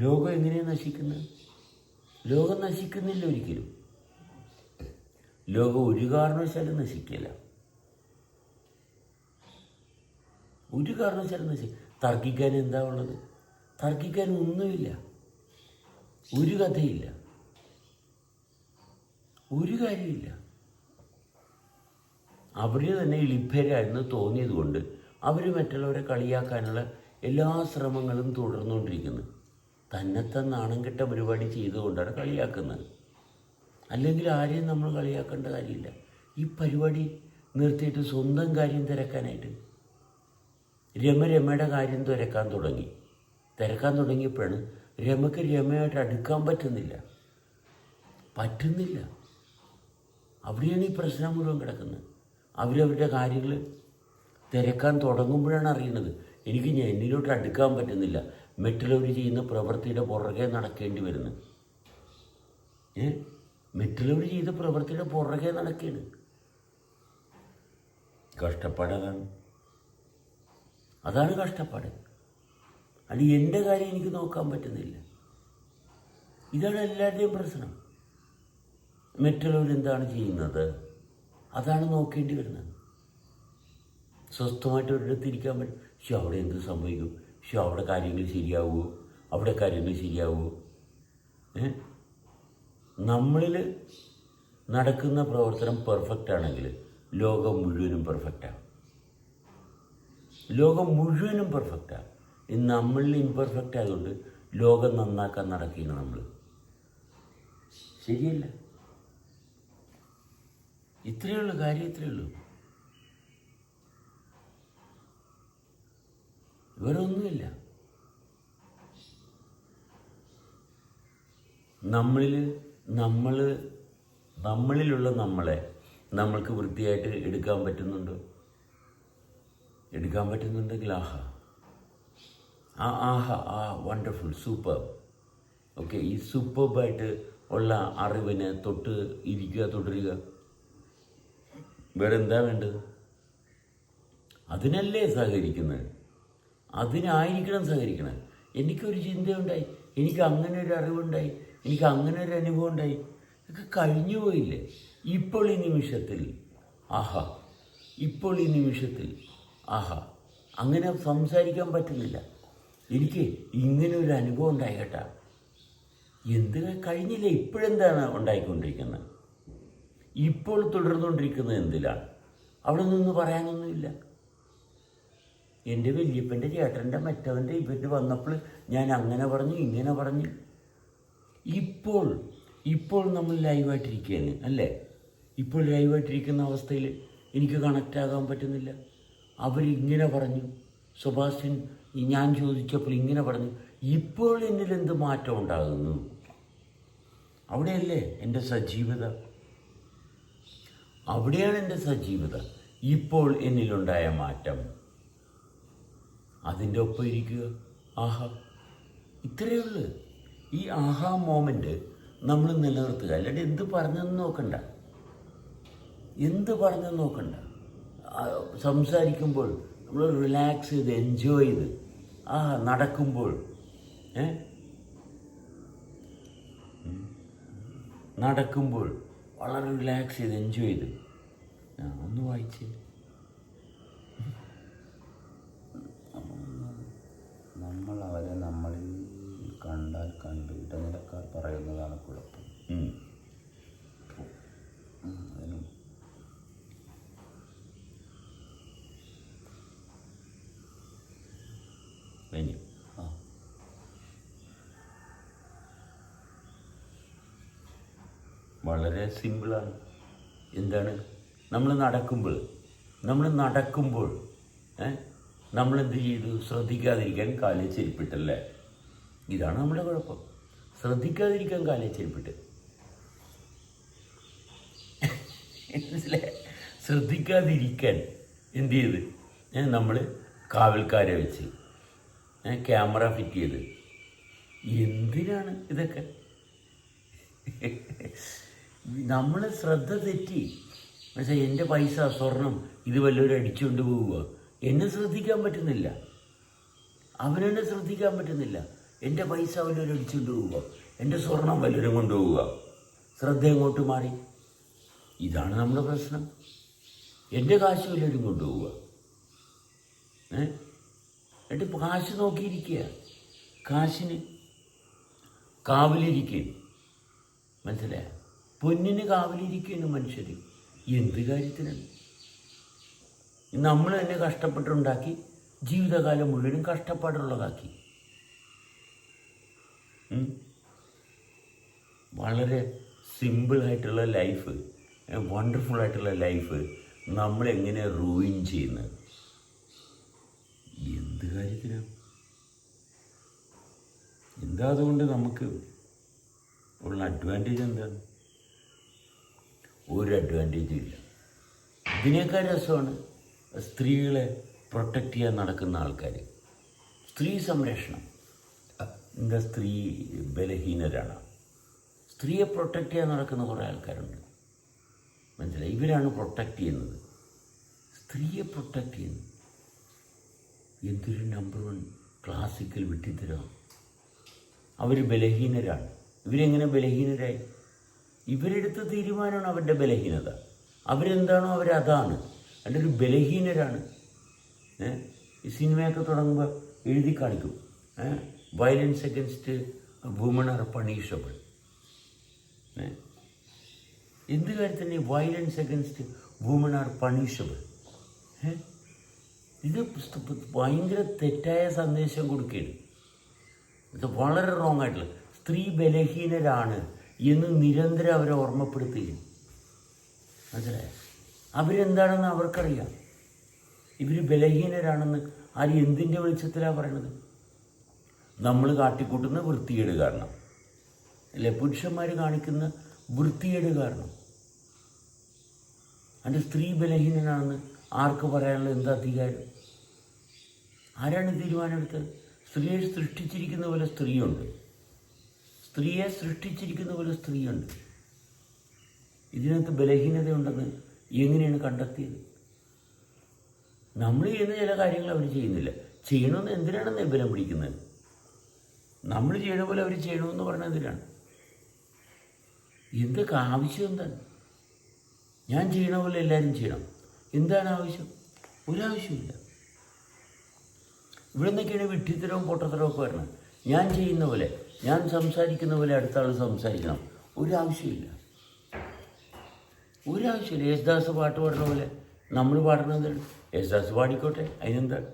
ലോകം എങ്ങനെയാണ് നശിക്കുന്നത്? ലോകം നശിക്കുന്നില്ല ഒരിക്കലും. ലോകം ഒരു കാരണവശാലും നശിക്കില്ല. ഒരു കാരണവശാലും തർക്കിക്കാൻ എന്താ ഉള്ളത്? തർക്കിക്കാൻ ഒന്നുമില്ല. ഒരു കഥയില്ല, ഒരു കാര്യമില്ല. അവർ തന്നെ എളിപ്പരായിരുന്നു തോന്നിയത് കൊണ്ട് അവർ മറ്റുള്ളവരെ കളിയാക്കാനുള്ള എല്ലാ ശ്രമങ്ങളും തുടർന്നുകൊണ്ടിരിക്കുന്നു. തന്നെത്താൻ നാണം കെട്ട പരിപാടി ചെയ്തുകൊണ്ടാണ് കളിയാക്കുന്നത്. അല്ലെങ്കിൽ ആരെയും നമ്മൾ കളിയാക്കേണ്ട കാര്യമില്ല. ഈ പരിപാടി നിർത്തിയിട്ട് സ്വന്തം കാര്യം തിരക്കാനായിട്ട് രമയുടെ കാര്യം തിരക്കാൻ തുടങ്ങിയപ്പോഴാണ് രമയ്ക്ക് രമയായിട്ട് അടുക്കാൻ പറ്റുന്നില്ല. അവിടെയാണ് ഈ പ്രശ്നം മുഴുവൻ കിടക്കുന്നത്. അവരവരുടെ കാര്യങ്ങൾ തിരക്കാൻ തുടങ്ങുമ്പോഴാണ് അറിയുന്നത്, എനിക്ക് എന്നിലോട്ട് അടുക്കാൻ പറ്റുന്നില്ല, മറ്റുള്ളവർ ചെയ്യുന്ന പ്രവൃത്തിയുടെ പുറകെ നടക്കേണ്ടി വരുന്നത്. മറ്റുള്ളവർ ചെയ്ത പ്രവൃത്തിയുടെ പുറകെ നടക്കുകയാണ്. കഷ്ടപ്പാട് അതാണ് കഷ്ടപ്പാട്. അത് എൻ്റെ കാര്യം എനിക്ക് നോക്കാൻ പറ്റുന്നില്ല. ഇതാണ് എല്ലാവരുടെയും പ്രശ്നം. മറ്റുള്ളവരെന്താണ് ചെയ്യുന്നത് അതാണ് നോക്കേണ്ടി വരുന്നത്. സ്വസ്ഥമായിട്ട് ഒരിടത്ത് ഇരിക്കാൻ പറ്റും. പക്ഷെ അവിടെ എന്ത് സംഭവിക്കും? പക്ഷെ അവിടെ കാര്യങ്ങൾ ശരിയാവുമോ? അവിടെ കാര്യങ്ങൾ ശരിയാവുമോ? നമ്മളിൽ നടക്കുന്ന പ്രവർത്തനം പെർഫെക്റ്റ് ആണെങ്കിൽ ലോകം മുഴുവനും പെർഫെക്റ്റാണ്. ലോകം മുഴുവനും പെർഫെക്റ്റാണ്. ഇന്ന് നമ്മളിൽ ഇംപെർഫെക്റ്റ് ആയതുകൊണ്ട് ലോകം നന്നാക്കാൻ നടക്കുകയാണ് നമ്മൾ. ശരിയല്ല. ഇത്രയേ ഉള്ളൂ കാര്യം, ഇത്രയേ ഉള്ളൂ. വേറെ ഒന്നുമില്ല. നമ്മളിലുള്ള നമ്മളെ നമ്മൾക്ക് വൃത്തിയായിട്ട് എടുക്കാൻ പറ്റുന്നുണ്ടോ? എടുക്കാൻ പറ്റുന്നുണ്ടെങ്കിൽ വണ്ടർഫുൾ, സൂപ്പർ. ഓക്കെ, ഈ സൂപ്പർബായിട്ട് ഉള്ള അറിവിനെ തുടരുക. വേറെ എന്താ വേണ്ടത്? അതിനല്ലേ സഹകരിക്കുന്നത്? അതിനായിരിക്കണം സഹകരിക്കണം. എനിക്കൊരു ചിന്തയുണ്ടായി, എനിക്ക് അങ്ങനെ ഒരു അറിവുണ്ടായി, എനിക്ക് അങ്ങനെ ഒരു അനുഭവം ഉണ്ടായി, ഇതൊക്കെ കഴിഞ്ഞു പോയില്ലേ? ഇപ്പോൾ ഈ നിമിഷത്തിൽ അങ്ങനെ സംസാരിക്കാൻ പറ്റുന്നില്ല. എനിക്ക് ഇങ്ങനെ ഒരു അനുഭവം ഉണ്ടായി കേട്ടാ. എന്ത് കഴിഞ്ഞില്ല? ഇപ്പോഴെന്താണ് ഉണ്ടായിക്കൊണ്ടിരിക്കുന്നത്? ഇപ്പോൾ തുടർന്നുകൊണ്ടിരിക്കുന്നത് എന്തിലാണ്? അവിടെ നിന്ന് പറയാനൊന്നുമില്ല. എൻ്റെ വല്യപ്പൻ്റെ ചേട്ടൻ്റെ മറ്റവൻ്റെ ഇവർ വന്നപ്പോൾ ഞാൻ അങ്ങനെ പറഞ്ഞു, ഇങ്ങനെ പറഞ്ഞു. ഇപ്പോൾ നമ്മൾ ലൈവായിട്ടിരിക്കുകയാണ് അല്ലേ? ഇപ്പോൾ ലൈവായിട്ടിരിക്കുന്ന അവസ്ഥയിൽ എനിക്ക് കണക്റ്റാകാൻ പറ്റുന്നില്ല. അവരിങ്ങനെ പറഞ്ഞു, സെബാസ്റ്റ്യൻ ഞാൻ ചോദിച്ചപ്പോൾ ഇങ്ങനെ പറഞ്ഞു. ഇപ്പോൾ എന്നിൽ എന്ത് മാറ്റം ഉണ്ടാകുന്നു? അവിടെയല്ലേ എൻ്റെ സജീവത? അവിടെയാണ് എൻ്റെ സജീവത. ഇപ്പോൾ എന്നിലുണ്ടായ മാറ്റം, അതിൻ്റെ ഒപ്പം ഇരിക്കുക. ഇത്രയേ ഉള്ളൂ. ഈ മോമെൻ്റ് നമ്മൾ നിലനിർത്തുക. അല്ലാണ്ട് എന്ത് പറഞ്ഞെന്ന് നോക്കണ്ട. സംസാരിക്കുമ്പോൾ നമ്മൾ റിലാക്സ് ചെയ്ത് എൻജോയ് ചെയ്ത് നടക്കുമ്പോൾ വളരെ റിലാക്സ് ചെയ്ത് എൻജോയ് ചെയ്ത് ഒന്ന് വായിച്ചേ. നമ്മൾ അവരെ നമ്മളിൽ കണ്ടാൽ കണ്ട് ഇടനിലക്കാർ പറയുന്നതാണ് കുഴപ്പം. അതിനും വളരെ സിമ്പിളാണ്. എന്താണ്? നമ്മൾ നടക്കുമ്പോൾ നമ്മളെന്ത് ചെയ്തു? ശ്രദ്ധിക്കാതിരിക്കാൻ കാലിൽ ചെരുപ്പിട്ടല്ലേ? ഇതാണ് നമ്മുടെ കുഴപ്പം. ശ്രദ്ധിക്കാതിരിക്കാൻ കാലിൽ ചെരുപ്പിട്ട്. മനസ്സിലായി? ശ്രദ്ധിക്കാതിരിക്കാൻ എന്ത് ചെയ്ത് നമ്മൾ കാവൽക്കാരെ വെച്ച് ക്യാമറ ഫിറ്റ് ചെയ്ത്. എന്തിനാണ് ഇതൊക്കെ? നമ്മൾ ശ്രദ്ധ തെറ്റി. പക്ഷേ എൻ്റെ പൈസ, സ്വർണം ഇത് വല്ലവരും അടിച്ചുകൊണ്ട് പോവുക. എന്നെ ശ്രദ്ധിക്കാൻ പറ്റുന്നില്ല, അവനെന്നെ ശ്രദ്ധിക്കാൻ പറ്റുന്നില്ല. എൻ്റെ പൈസ വല്ലവരും അടിച്ചുകൊണ്ട് പോവുക, എൻ്റെ സ്വർണം വല്ലവരും കൊണ്ടുപോവുക. ശ്രദ്ധ എങ്ങോട്ട് മാറി? ഇതാണ് നമ്മുടെ പ്രശ്നം. എൻ്റെ കാശ് വല്ലവരും കൊണ്ടുപോവുക. എന്നിട്ട് കാശ് നോക്കിയിരിക്കുക, കാശിന് കാവലിരിക്കുക. മനസ്സിലായ? പൊന്നിന് കാവലിരിക്കുകയാണ് മനുഷ്യർ. എന്ത് കാര്യത്തിനാണ്? നമ്മൾ തന്നെ കഷ്ടപ്പെട്ടുണ്ടാക്കി ജീവിതകാലം മുഴുവനും കഷ്ടപ്പാടുള്ളതാക്കി. വളരെ സിമ്പിളായിട്ടുള്ള ലൈഫ്, വണ്ടർഫുള്ളായിട്ടുള്ള ലൈഫ് നമ്മളെങ്ങനെ റൂയിൻ ചെയ്യുന്നത്? എന്ത് കാര്യത്തിനാണ്? എന്താ അതുകൊണ്ട് നമുക്ക് ഉള്ള അഡ്വാൻറ്റേജ് എന്താണ്? ഒരു അഡ്വാൻറ്റേജും ഇല്ല. ഇതിനേക്കാൾ രസമാണ് സ്ത്രീകളെ പ്രൊട്ടക്റ്റ് ചെയ്യാൻ നടക്കുന്ന ആൾക്കാർ. സ്ത്രീ സംരക്ഷണം. എന്താ? സ്ത്രീ ബലഹീനരാണ്. സ്ത്രീയെ പ്രൊട്ടക്റ്റ് ചെയ്യാൻ നടക്കുന്ന കുറേ ആൾക്കാരുണ്ട്. മനസ്സിലായി? ഇവരാണ് പ്രൊട്ടക്റ്റ് ചെയ്യുന്നത്, സ്ത്രീയെ പ്രൊട്ടക്റ്റ് ചെയ്യുന്നത്. എന്തൊരു നമ്പർ 1 ക്ലാസിക്കൽ വിട്ടിത്തരം. അവർ ബലഹീനരാണ്. ഇവരെങ്ങനെ ബലഹീനരായി? ഇവരെടുത്ത തീരുമാനമാണ് അവരുടെ ബലഹീനത. അവരെന്താണോ അവരതാണ്. അതിൻ്റെ ഒരു ബലഹീനരാണ്. ഈ സിനിമയൊക്കെ തുടങ്ങുമ്പോൾ എഴുതി കാണിക്കും, violence against women are punishable. എന്ത് കാര്യത്തിന് violence against women are punishable? ഇത് ഭയങ്കര തെറ്റായ സന്ദേശം കൊടുക്കുകയാണ്. ഇത് വളരെ റോങ് ആയിട്ടുള്ള. സ്ത്രീ ബലഹീനരാണ് എന്ന് നിരന്തരം അവരെ ഓർമ്മപ്പെടുത്തുകയും. മനസ്സിലായ? അവരെന്താണെന്ന് അവർക്കറിയാം. ഇവർ ബലഹീനരാണെന്ന് ആര് എന്തിൻ്റെ വെളിച്ചത്തിലാണ് പറയണത്? നമ്മൾ കാട്ടിക്കൂട്ടുന്ന വൃത്തികേട് കാരണം, അല്ലെ? പുരുഷന്മാർ കാണിക്കുന്ന വൃത്തികേട് കാരണം. അതിൻ്റെ സ്ത്രീ ബലഹീനനാണെന്ന് ആർക്ക് പറയാനുള്ള എന്താ അധികാരം? ആരാണ് തീരുമാനമെടുത്തത്? സ്ത്രീയെ സൃഷ്ടിച്ചിരിക്കുന്ന പോലെ സ്ത്രീയുണ്ട്, സ്ത്രീയെ സൃഷ്ടിച്ചിരിക്കുന്ന പോലെ സ്ത്രീയുണ്ട്. ഇതിനകത്ത് ബലഹീനതയുണ്ടെന്ന് എങ്ങനെയാണ് കണ്ടെത്തിയത്? നമ്മൾ ചെയ്യുന്ന ചില കാര്യങ്ങൾ അവർ ചെയ്യുന്നില്ല. ചെയ്യണമെന്ന് എന്തിനാണെന്ന് ബലം പിടിക്കുന്നത്? നമ്മൾ ചെയ്യണ പോലെ അവർ ചെയ്യണമെന്ന് പറഞ്ഞാൽ എന്തിനാണ്? എന്തൊക്കെ ആവശ്യം? എന്താണ്? ഞാൻ ചെയ്യണ പോലെ എല്ലാവരും ചെയ്യണം. എന്താണ് ആവശ്യം? ഒരാവശ്യമില്ല. ഇവിടെ നിന്നൊക്കെയാണ് വിഡ്ഢിത്തരവും പൊട്ടത്തരവും ഒക്കെ വരണം. ഞാൻ ചെയ്യുന്ന പോലെ, ഞാൻ സംസാരിക്കുന്ന പോലെ അടുത്ത ആൾ സംസാരിക്കണം. ഒരാവശ്യമില്ല. യേശുദാസ് പാട്ട് പാടുന്ന പോലെ നമ്മൾ പാടുന്നത്. യേശുദാസ് പാടിക്കോട്ടെ, അതിനെന്താണ്?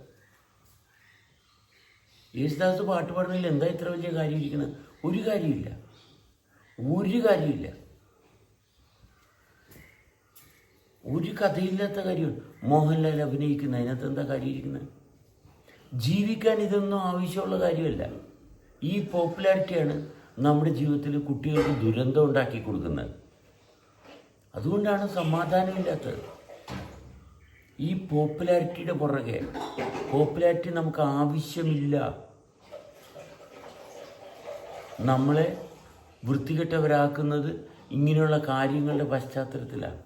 യേശുദാസ് പാട്ട് പാടുന്നതിൽ എന്താ ഇത്ര വലിയ കാര്യം ഇരിക്കുന്നത്? ഒരു കാര്യമില്ല. ഒരു കഥയില്ലാത്ത കാര്യമാണ് മോഹൻലാൽ അഭിനയിക്കുന്ന. അതിനകത്ത് എന്താ കാര്യം ഇരിക്കുന്നത്? ജീവിക്കാൻ ഇതൊന്നും ആവശ്യമുള്ള കാര്യമല്ല. ഈ പോപ്പുലാരിറ്റിയാണ് നമ്മുടെ ജീവിതത്തിൽ കുട്ടികൾക്ക് ദുരന്തം ഉണ്ടാക്കി കൊടുക്കുന്നത്. അതുകൊണ്ടാണ് സമാധാനമില്ലാത്തത്. ഈ പോപ്പുലാരിറ്റിയുടെ പുറകെ. പോപ്പുലാരിറ്റി നമുക്ക് ആവശ്യമില്ല. നമ്മളെ വൃത്തികെട്ടവരാക്കുന്നത് ഇങ്ങനെയുള്ള കാര്യങ്ങളുടെ പശ്ചാത്തലത്തിലാണ്.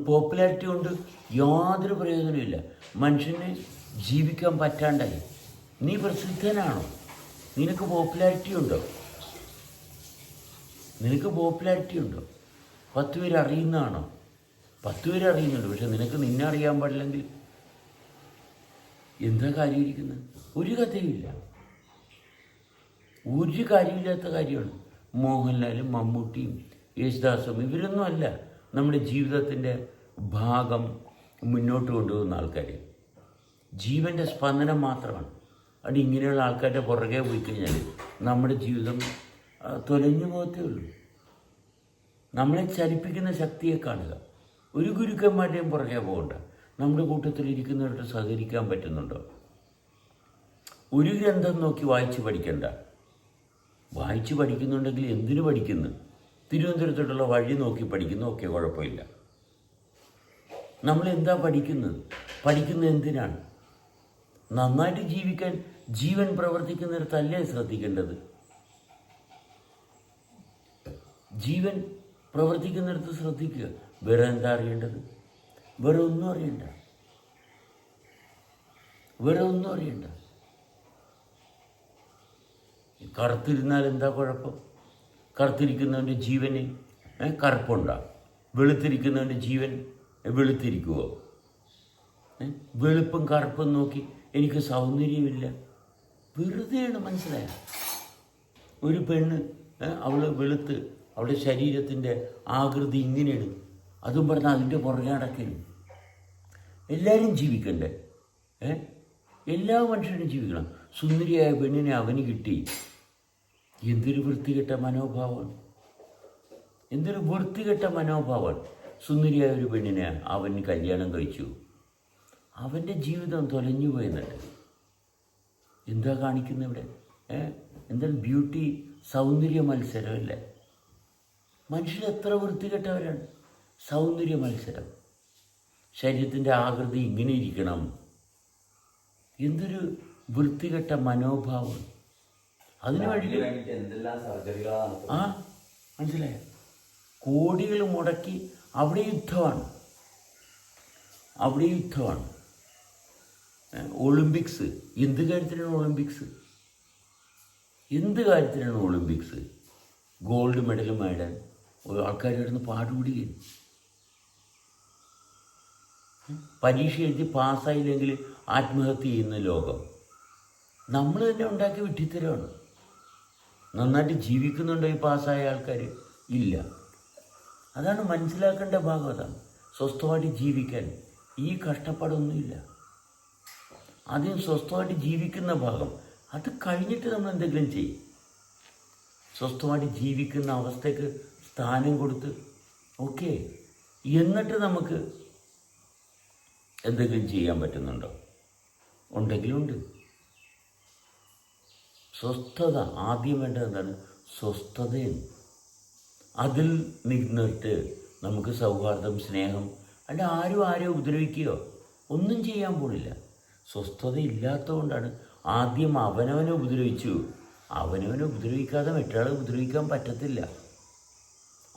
പോപ്പുലാരിറ്റി കൊണ്ട് യാതൊരു പ്രയോജനമില്ല. മനുഷ്യന് ജീവിക്കാൻ പറ്റാണ്ടായി. നീ പ്രസിദ്ധനാണോ? നിനക്ക് പോപ്പുലാരിറ്റി ഉണ്ടോ? 10 പേര് അറിയുന്നതാണോ? 10 പേര് അറിയുന്നുണ്ട്. പക്ഷെ നിനക്ക് നിന്നെ അറിയാൻ പാടില്ലെങ്കിൽ എന്താ കാര്യം ഇരിക്കുന്നത്? ഒരു കഥയുമില്ല. ഒരു കാര്യമില്ലാത്ത കാര്യമാണ്. മോഹൻലാലും മമ്മൂട്ടിയും യേശുദാസും ഇവരൊന്നും അല്ല നമ്മുടെ ജീവിതത്തിൻ്റെ ഭാഗം മുന്നോട്ട് കൊണ്ടുപോകുന്ന ആൾക്കാർ. ജീവൻ്റെ സ്പന്ദനം മാത്രമാണ്. അത് ഇങ്ങനെയുള്ള ആൾക്കാരുടെ പുറകെ പോയി കഴിഞ്ഞാൽ നമ്മുടെ ജീവിതം തൊലഞ്ഞു പോകത്തേ ഉള്ളൂ. നമ്മളെ ചലിപ്പിക്കുന്ന ശക്തിയെ കാണുക. ഒരു ഗുരുക്കന്മാരുടെയും പുറകെ പോകണ്ട. നമ്മുടെ കൂട്ടത്തിലിരിക്കുന്നവരുടെ സഹകരിക്കാൻ പറ്റുന്നുണ്ടോ? ഒരു ഗ്രന്ഥം നോക്കി വായിച്ച് പഠിക്കണ്ട. വായിച്ച് പഠിക്കുന്നുണ്ടെങ്കിൽ എന്തിനു പഠിക്കുന്നു? തിരുവനന്തപുരത്തോട്ടുള്ള വഴി നോക്കി പഠിക്കുന്നു, ഒക്കെ കുഴപ്പമില്ല. നമ്മളെന്താ പഠിക്കുന്നത്? പഠിക്കുന്നത് എന്തിനാണ്? നന്നായിട്ട് ജീവിക്കാൻ ജീവൻ പ്രവർത്തിക്കുന്നിടത്തല്ലേ ശ്രദ്ധിക്കേണ്ടത്? ജീവൻ പ്രവർത്തിക്കുന്നിടത്ത് ശ്രദ്ധിക്കുക. വേറെ എന്താ അറിയേണ്ടത്? വേറെ ഒന്നും അറിയണ്ട. വേറെ ഒന്നും അറിയണ്ട. കറുത്തിരുന്നാൽ എന്താ കുഴപ്പം? കറുത്തിരിക്കുന്നവൻ്റെ ജീവന് കറുപ്പുണ്ടാകും. വെളുത്തിരിക്കുന്നവൻ്റെ ജീവൻ വെളുത്തിരിക്കുമോ? വെളുപ്പും കറുപ്പും നോക്കി എനിക്ക് സൗന്ദര്യമില്ല, വെറുതെയാണ്. മനസ്സിലായ? ഒരു പെണ്ണ് അവൾ വെളുത്ത് അവളുടെ ശരീരത്തിൻ്റെ ആകൃതി ഇങ്ങനെയാണ്, അതും പറഞ്ഞാൽ അതിൻ്റെ പുറകെ അടക്കലും. എല്ലാവരും ജീവിക്കണ്ടേ? എല്ലാ മനുഷ്യരും ജീവിക്കണം. സുന്ദരിയായ പെണ്ണിനെ അവന് കിട്ടി. എന്തൊരു വൃത്തികെട്ട മനോഭാവമാണ്! എന്തൊരു വൃത്തികെട്ട മനോഭാവമാണ്! സുന്ദരിയായ ഒരു പെണ്ണിനെ അവന് കല്യാണം കഴിച്ചു. അവൻ്റെ ജീവിതം തൊലഞ്ഞു പോയെന്നിട്ട് എന്താ കാണിക്കുന്നത് ഇവിടെ? എന്താണ് ബ്യൂട്ടി സൗന്ദര്യ മത്സരമല്ലേ? മനുഷ്യർ എത്ര വൃത്തികെട്ടവരാണ്! സൗന്ദര്യ മത്സരം. ശരീരത്തിൻ്റെ ആകൃതി ഇങ്ങനെ ഇരിക്കണം. എന്തൊരു വൃത്തികെട്ട മനോഭാവം! അതിനു വേണ്ടി മനസ്സിലായ? കോടികൾ മുടക്കി അവിടെ യുദ്ധമാണ്. അവിടെ യുദ്ധമാണ്. ഒളിമ്പിക്സ്. എന്ത് കാര്യത്തിനാണ് ഒളിമ്പിക്സ്? എന്ത് കാര്യത്തിനാണ് ഒളിമ്പിക്സ്? ഗോൾഡ് മെഡൽ നേടാൻ ആൾക്കാർ കിടന്ന് പാടുപിടിക്കുകയും പരീക്ഷ എഴുതി പാസ്സായില്ലെങ്കിൽ ആത്മഹത്യ ചെയ്യുന്ന ലോകം നമ്മൾ തന്നെ ഉണ്ടാക്കി വിട്ടിത്തരമാണ്. നന്നായിട്ട് ജീവിക്കുന്നുണ്ടോ ഈ പാസ്സായ ആൾക്കാർ? ഇല്ല. അതാണ് മനസ്സിലാക്കേണ്ട ഭാഗം. അതാണ് സ്വസ്ഥമായിട്ട് ജീവിക്കാൻ ഈ കഷ്ടപ്പാടൊന്നുമില്ല. ആദ്യം സ്വസ്ഥമായിട്ട് ജീവിക്കുന്ന ഭാഗം, അത് കഴിഞ്ഞിട്ട് നമ്മൾ എന്തെങ്കിലും ചെയ്യും. സ്വസ്ഥമായിട്ട് ജീവിക്കുന്ന അവസ്ഥയ്ക്ക് സ്ഥാനം കൊടുത്ത് ഓക്കെ, എന്നിട്ട് നമുക്ക് എന്തെങ്കിലും ചെയ്യാൻ പറ്റുന്നുണ്ടോ? ഉണ്ടെങ്കിലുണ്ട്. സ്വസ്ഥത ആദ്യം വേണ്ടത് എന്താണ്? സ്വസ്ഥതയാണ്. അതിൽ നിന്നിട്ട് നമുക്ക് സൗഹാർദ്ദം, സ്നേഹം, അല്ല ആരും ഉപദ്രവിക്കുകയോ ഒന്നും ചെയ്യാൻ പോണില്ല. സ്വസ്ഥത ഇല്ലാത്തതുകൊണ്ടാണ് ആദ്യം അവനവനെ ഉപദ്രവിച്ചു. അവനവനെ ഉപദ്രവിക്കാതെ മറ്റൊരാളെ ഉപദ്രവിക്കാൻ പറ്റത്തില്ല.